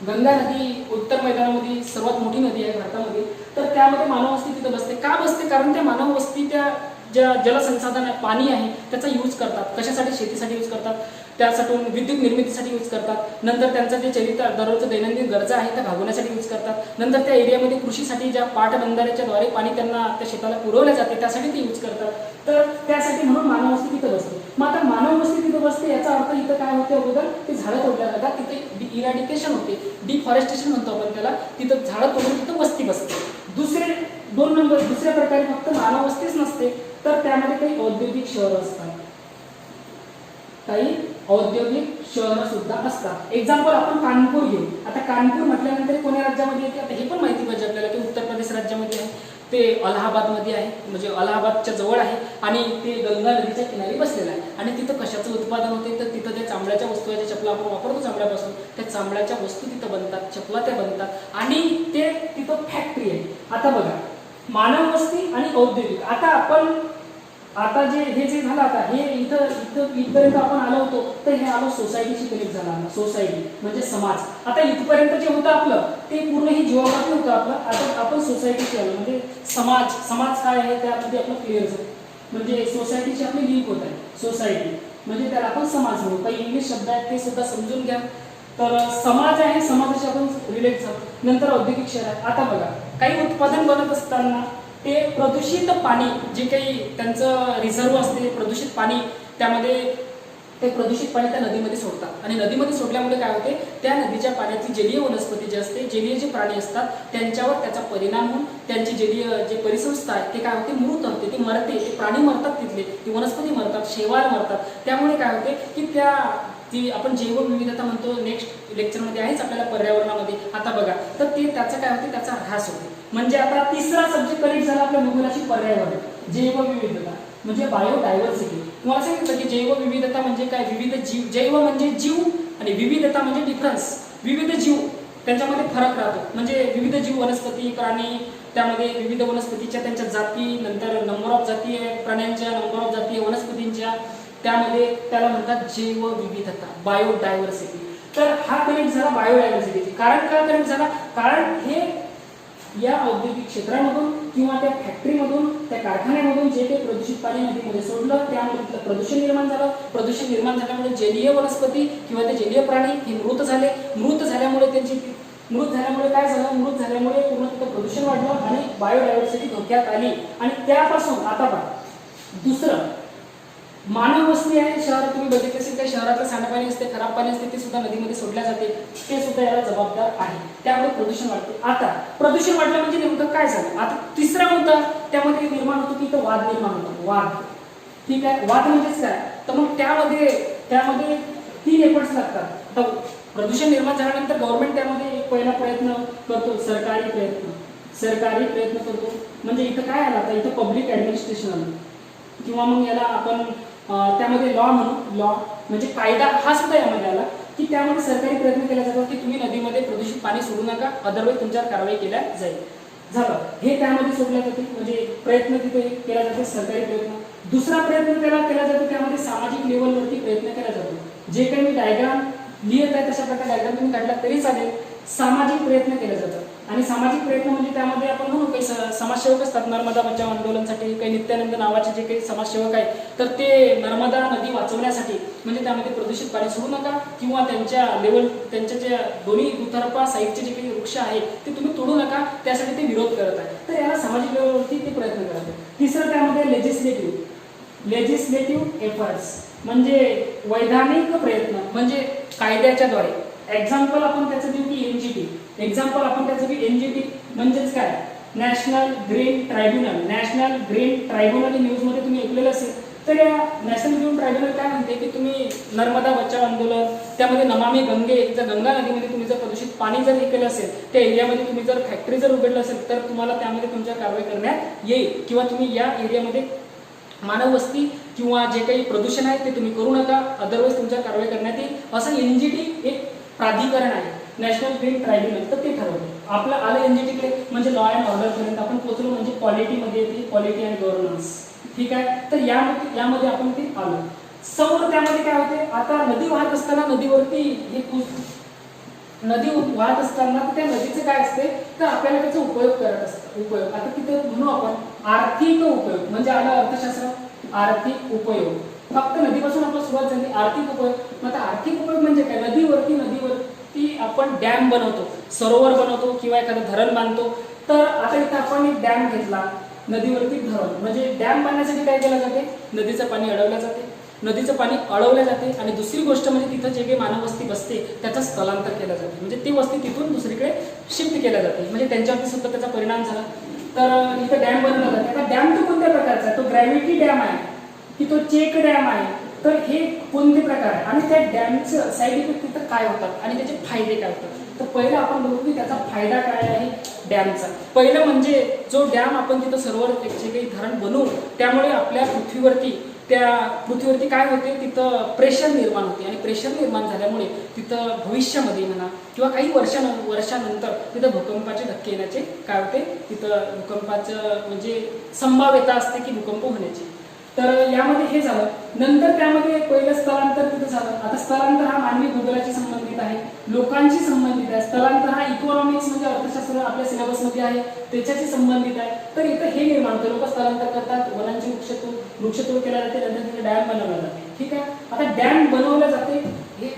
गंगा नदी उत्तर मैदानामध्ये सर्वात मोठी नदी आहे भारतामध्ये, तर त्यामध्ये मानव वस्ती तिथं बसते. का बसते? कारण त्या मानव वस्ती त्या ज्या जलसंसाधन आहे, पाणी आहे, त्याचा यूज करतात. कशासाठी? शेतीसाठी यूज करतात, त्यासाठी विद्युत निर्मितीसाठी यूज करतात. नंतर त्यांचं जे चरित्र दररोजचं दैनंदिन गरजा आहे त्या भागवण्यासाठी यूज करतात. नंतर त्या एरियामध्ये कृषीसाठी ज्या पाटबंधाऱ्याच्या द्वारे पाणी त्यांना त्या शेताला पुरवल्या जाते त्यासाठी ते यूज करतात. तर त्यासाठी म्हणून मानव वस्ती तिथं बसते. मग आता मानव वस्ती तिथं बसते याचा अर्थ इथं काय होते? अगोदर ते झाडं तोडल्या जातात, तिथे इरॅडिकेशन होते, डिफॉरेस्टेशन म्हणतो आपण त्याला. तिथं झाडं तोडून तिथं वस्ती बसते. दुसऱ्या प्रकारे फक्त मानव वस्तीच नसते, तर त्यामध्ये काही औद्योगिक शहर असतात, काही औद्योगिक शहरं सुद्धा असतात. एक्झाम्पल आपण कानपूर घेऊ. आता कानपूर म्हटल्यानंतर कोण्या राज्यामध्ये येते? आता हे पण माहिती पाहिजे आपल्याला की उत्तर प्रदेश राज्यामध्ये आहे, ते अलाहाबादमध्ये आहे, म्हणजे अलाहाबादच्या जवळ आहे आणि ते गंगा नदीच्या किनारी बसलेलं आहे. आणि तिथं कशाचं उत्पादन होते? तर तिथं त्या चांबड्याच्या वस्तू, ज्या चपला आपण वापरतो चांबड्यापासून, त्या चांबड्याच्या वस्तू तिथं बनतात, चपला त्या बनतात आणि ते तिथं फॅक्टरी आहे. आता बघा, मानव वस्ती आणि औद्योगिक. आता हे जे झालं, आता हे इथपर्यंत आपण आलो होतो, तर हे आलो सोसायटीशी कनेक्ट झाला. सोसायटी म्हणजे समाज. आता इथपर्यंत जे होतं आपलं ते पूर्ण ही जिओग्राफी होतं आपलं. आता आपण सोसायटीशी आलो, म्हणजे समाज काय आहे त्यामध्ये आपलं क्लिअर झालं, म्हणजे सोसायटीची आपली लिंक होत आहे. सोसायटी म्हणजे त्याला आपण समाज म्हणू. काही इंग्लिश शब्द आहेत ते सुद्धा समजून घ्या. तर समाज आहे, समाजाशी आपण रिलेट झालो. नंतर औद्योगिक शहर आहे. आता बघा, काही उत्पादन बनत असताना ते प्रदूषित पाणी, जे काही त्यांचं रिझर्व असते प्रदूषित पाणी, त्यामध्ये ते प्रदूषित पाणी त्या नदीमध्ये सोडतात. आणि नदीमध्ये सोडल्यामुळे काय होते? त्या नदीच्या पाण्याची जलीय वनस्पती जे असते, जलीय जे प्राणी असतात त्यांच्यावर त्याचा परिणाम होऊन त्यांची जलीय जे परिसंस्था आहे ते काय होते? मृत होते, ते मरते, ते प्राणी मरतात, तिथले ती वनस्पती मरतात, शेवाळ मरतात. त्यामुळे काय होते की ती आपण जैवविविधता म्हणतो, नेक्स्ट लेक्चरमध्ये आहेच आपल्याला पर्यावरणामध्ये. आता बघा, तर ते त्याचं काय होते? त्याचा ऱ्हास होते. म्हणजे आता तिसरा सब्जेक्ट कनेक्ट झाला आपल्या भूगोलाशी, पर्यावरण, जैवविविधता म्हणजे बायोडायव्हर्सिटी. तुम्हाला सांगितलं की जैवविविधता म्हणजे काय? विविध जीव. जैव म्हणजे जीव आणि विविधता म्हणजे डिफरन्स. विविध जीव त्यांच्यामध्ये फरक राहतो, म्हणजे विविध जीव, वनस्पती, प्राणी, त्यामध्ये विविध वनस्पतीच्या त्यांच्या जाती, नंतर नंबर ऑफ जाती आहे प्राण्यांच्या, नंबर ऑफ जाती वनस्पतींच्या, त्यामध्ये त्याला म्हणतात जैवविविधता, बायोडायव्हर्सिटी. तर हा कनेक्ट झाला बायोडायव्हर्सिटी. कारण का कनेक्ट झाला? कारण हे या औद्योगिक क्षेत्रामधून किंवा त्या फॅक्टरीमधून, त्या कारखान्यामधून जे काही प्रदूषित पाणी नदीमध्ये सोडलं त्यामुळे तिथलं प्रदूषण निर्माण झालं. प्रदूषण निर्माण झाल्यामुळे जलीय वनस्पती किंवा ते जलीय प्राणी हे मृत झाले. मृत झाल्यामुळे काय झालं? मृत झाल्यामुळे पूर्ण तिथं प्रदूषण वाढलं आणि बायोडायव्हर्सिटी धोक्यात आली. आणि त्यापासून आता बघा, दुसरं मानव वस्ती आहे. शहर तुम्ही बघितले असेल, त्या शहरातलं सांडपाणी असते, खराब पाणी असते, ते सुद्धा नदीमध्ये सोडल्या जाते, ते सुद्धा याला जबाबदार आहे. त्यामुळे प्रदूषण वाढते. आता प्रदूषण वाढलं म्हणजे नेमकं काय झालं? आता तिसरा मुद्दा त्यामध्ये निर्माण होतो की तो वाद निर्माण होतो. वाद, ठीक आहे. वाद म्हणजेच काय? तर मग त्यामध्ये 3 एफर्ट्स लागतात. आता प्रदूषण निर्माण झाल्यानंतर गव्हर्नमेंट त्यामध्ये एक पहिला प्रयत्न करतो, सरकारी प्रयत्न करतो. म्हणजे इथं काय आलं? आता इथं पब्लिक ऍडमिनिस्ट्रेशन आलं, किंवा मग याला आपण त्यामध्ये लॉ म्हणू. लॉ म्हणजे कायदा, हा सुद्धा यामध्ये आला की त्यामध्ये सरकारी प्रयत्न केला जातो की तुम्ही नदीमध्ये प्रदूषित पाणी सोडू नका, अदरवाईज तुमच्यावर कारवाई केल्या जाईल. झालं, हे त्यामध्ये सोडल्या जाते, म्हणजे प्रयत्न तिथे केला जाते, सरकारी प्रयत्न. दुसरा प्रयत्न त्याला केला जातो, त्यामध्ये सामाजिक लेवलवरती प्रयत्न केला जातो. जे काही मी डायग्राम लिहित आहे तशा प्रकारे डायग्राम तुम्ही काढला तरी चालेल. सामाजिक प्रयत्न केले जातात. आणि सामाजिक प्रयत्न म्हणजे त्यामध्ये आपण म्हणू काही समाजसेवक असतात, नर्मदा बचाव आंदोलनासाठी काही नित्यानंद नावाचे जे काही समाजसेवक आहेत, तर ते नर्मदा नदी वाचवण्यासाठी, म्हणजे त्यामध्ये प्रदूषित पाणी सोडू नका किंवा त्यांच्या जे दोन्ही दुतर्फा साईडचे जे काही वृक्ष आहेत ते तुम्ही तोडू नका, त्यासाठी ते विरोध करत आहे. तर याला सामाजिक लेवलवरती ते प्रयत्न करत आहे. तिसरं त्यामध्ये लेजिस्लेटिव्ह एफर्ट्स म्हणजे वैधानिक प्रयत्न, म्हणजे कायद्याच्या द्वारे. एक्झाम्पल आपण त्याचं देऊ की एनजीटी. म्हणजेच काय? नॅशनल ग्रीन ट्रायब्युनल न्यूज मध्ये तुम्ही ऐकलेलं असेल. तर या नॅशनल ग्रीन ट्रायब्युनल काय म्हणते की तुम्ही नर्मदा बचाव आंदोलन, त्यामध्ये नमामि गंगे, जर गंगा नदीमध्ये तुम्ही जर प्रदूषित पाणी जर हे केलं असेल, त्या एरियामध्ये तुम्ही जर फॅक्टरी जर उघडलं असेल तर तुम्हाला त्यामध्ये तुमच्या कारवाई करण्यात येईल, किंवा तुम्ही या एरियामध्ये मानव वस्ती किंवा जे काही प्रदूषण आहे ते तुम्ही करू नका, अदरवाईज तुमच्या कारवाई करण्यात येईल, असं एनजीटी एक प्राधिकरण आहे नॅशनल ग्रीन ट्रायब्युनल, तर ते ठरवलं. आपलं आलं एनजीटीकडे म्हणजे लॉ अँड ऑर्डर पर्यंत आपण पोहोचलो, म्हणजे क्वालिटीमध्ये येते, क्वालिटी अँड गव्हर्नन्स. ठीक आहे, तर यामध्ये आपण ते आलो. समोर त्यामध्ये काय होते, आता नदी वाहत असताना नदीवरती नदी वाहत असताना त्या नदीचं काय असते तर आपल्याला त्याचा उपयोग करत असतो. उपयोग आता तिथे म्हणू आपण आर्थिक उपयोग, म्हणजे आलं अर्थशास्त्र, आर्थिक उपयोग. फक्त नदीपासून आपण सुरुवात झाली, आर्थिक उपयोग. मग आर्थिक उपयोग म्हणजे काय, नदीवरती आपण डॅम बनवतो, सरोवर बनवतो किंवा एखादं धरण बांधतो. तर आता इथे आपण एक डॅम घेतला, नदीवरती धरण, म्हणजे डॅम बांधण्यासाठी काय केलं जाते, नदीचं पाणी अडवलं जाते, नदीचं पाणी अडवलं जाते. आणि दुसरी गोष्ट म्हणजे तिथं जे काही मानव वस्ती बसते त्याचं स्थलांतर केलं जाते, म्हणजे ती वस्ती तिथून दुसरीकडे शिफ्ट केल्या जाते, म्हणजे त्यांच्यावरती सुद्धा त्याचा परिणाम झाला. तर इथं डॅम बनवला जाते. आता डॅम तो कोणत्या प्रकारचा आहे, तो ग्रॅव्हिटी डॅम आहे की तो चेक डॅम आहे, तर हे कोणते प्रकार आहे आणि त्या डॅमचं साईड इफेक्ट तिथं काय होतात आणि त्याचे फायदे काय होतात. तर पहिलं आपण बघू की त्याचा फायदा काय आहे डॅमचा. पहिलं म्हणजे जो डॅम आपण तिथं सरोवर जे काही धरण बनवू त्यामुळे आपल्या पृथ्वीवरती काय होते, तिथं प्रेशर निर्माण होते, आणि प्रेशर निर्माण झाल्यामुळे तिथं भविष्यामध्ये म्हणा किंवा काही वर्षानंतर तिथं भूकंपाचे धक्के येण्याचे काय होते, तिथं भूकंपाचं म्हणजे संभाव्यता असते की भूकंप होण्याची. तर यामध्ये हे झालं. नंतर त्यामध्ये पहिलं स्थलांतर तिथं झालं. आता स्थलांतर हा मानवी भूगोलाशी संबंधित आहे, लोकांशी संबंधित आहे. स्थलांतर हा इकॉनॉमिक्स म्हणजे अर्थशास्त्र आपल्या सिलेबसमध्ये आहे, त्याच्याशी संबंधित आहे. तर इथं हे निर्माण होतं, लोक स्थलांतर करतात, वनांची वृक्षतोड केल्या जाते, नंतर तिथे डॅम बनवला जाते. ठीक आहे, आता डॅम बनवलं जाते, हे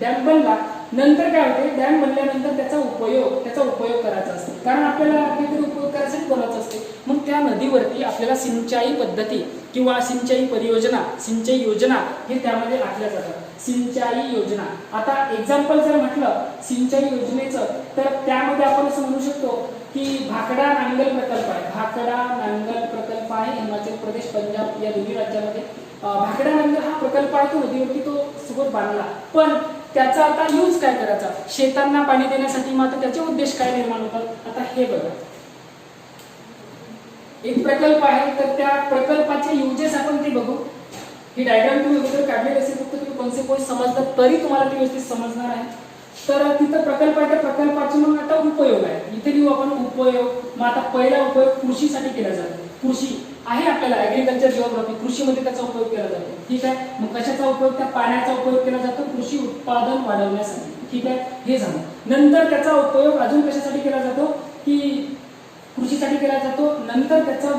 डॅम बनला, नंतर काय होते, डॅम बनल्यानंतर त्याचा उपयोग करायचा असतो, कारण आपल्याला काहीतरी उपयोग करायसाठी बनवायचं असते. मग त्या नदीवरती आपल्याला सिंचाई पद्धती किंवा सिंचाई परियोजना, सिंचाई योजना हे त्यामध्ये आखल्या जातात. सिंचाई योजना, आता एक्झाम्पल जर म्हटलं सिंचाई योजनेचं, तर त्यामध्ये आपण असं म्हणू शकतो की भाखडा नांगल प्रकल्प आहे. भाखडा नांगल प्रकल्प आहे हिमाचल प्रदेश, पंजाब या दोन्ही राज्यामध्ये. भाखडा नांगल हा प्रकल्प आहे, तो नदीवरती तो सुरुवात बांधला, पण त्याचा आता यूज काय करायचा, शेतांना पाणी देण्यासाठी. मग आता त्याचे उद्देश काय निर्माण होतात, आता हे बघा, एक प्रकल्प आहे, तर त्या प्रकल्पाचे युजेस आपण ते बघू. ही डायग्राम तुम्ही अगोदर काढलेली असेल, फक्त तुम्ही कॉन्सेप्ट समजतात तरी तुम्हाला ती व्यवस्थित समजणार आहे. तर तिथं प्रकल्प आहे, त्या प्रकल्पाचे मग आता उपयोग आहे, इथे लिहू आपण उपयोग. मग आता पहिला उपयोग कृषीसाठी केला जातो. कृषी आहे आपल्याला ऍग्रिकल्चर जिओग्राफी, कृषीमध्ये त्याचा उपयोग केला जातो. ठीक आहे, मग कशाचा उपयोग, त्या पाण्याचा उपयोग केला जातो कृषी उत्पादन वाढवण्यासाठी. ठीक आहे, हे झालं. नंतर त्याचा उपयोग अजून कशासाठी केला जातो की कृषीसाठी केला जातो. नंतर त्याचा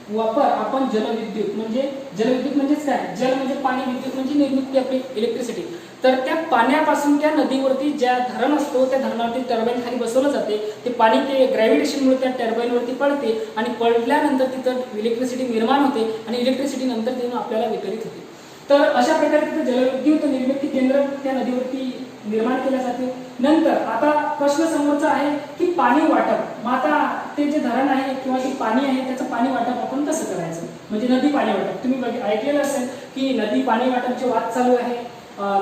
वापर आपण जलविद्युत म्हणजेच काय, जल म्हणजे पाणी, विद्युत म्हणजे निर्मिती आपली इलेक्ट्रिसिटी. तर त्या पाण्यापासून त्या नदीवरती ज्या धरण असतो त्या धरणावरती टर्बाईन खाली बसवलं जाते, ते पाणी ते ग्रॅव्हिटेशनमुळे त्या टर्बाईनवरती पडते आणि पडल्यानंतर तिथं इलेक्ट्रिसिटी निर्माण होते आणि इलेक्ट्रिसिटी नंतर तिथून आपल्याला वितरित होते. तर अशा प्रकारे तिथं जलविद्युत निर्मिती केंद्र त्या नदीवरती निर्माण केल्या जाते. नंतर आता प्रश्न समोरचा आहे की पाणी वाटप. मग आता ते जे धरण आहे किंवा जे पाणी आहे त्याचं पाणी वाटप आपण कसं करायचं, म्हणजे नदी पाणी वाटप. तुम्ही ऐकलेलं असेल की नदी पाणी वाटपचे वाद चालू आहे,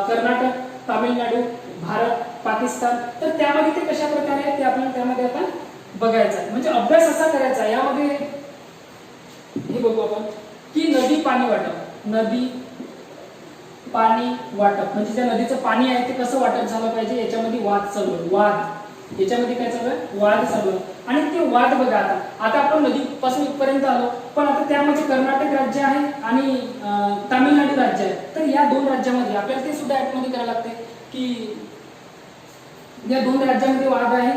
कर्नाटक, तामिळनाडू, भारत, पाकिस्तान. तर त्यामध्ये ते कशा प्रकारे आहे ते आपल्याला त्यामध्ये आता बघायचं आहे, म्हणजे अभ्यास असा करायचा. यामध्ये हे बघू आपण की नदी पाणी वाटप, नदी पाणी वाटप म्हणजे त्या नदीचं पाणी आहे ते कसं वाटप झालं पाहिजे, याच्यामध्ये वाद चालू आहे. याच्यामध्ये काय चालू आहे, वाद चालू आहे. आणि ते वाद बघा, आता आपण नदीपासून इथपर्यंत आलो, पण आता त्यामध्ये कर्नाटक राज्य आहे आणि तामिळनाडू राज्य आहे. तर या दोन राज्यामध्ये आपल्याला ते सुद्धा ऍडमध्ये करायला लागते की या दोन राज्यामध्ये वाद आहे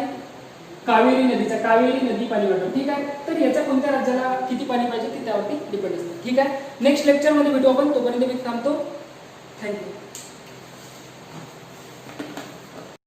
कावेरी नदीचा, कावेरी नदी पाणी वाटप. ठीक आहे, तर याच्या कोणत्या राज्याला किती पाणी पाहिजे ते त्यावरती डिपेंड असते. ठीक आहे, नेक्स्ट लेक्चरमध्ये भेटू आपण, तोपर्यंत मी थांबतो. थँक्यू.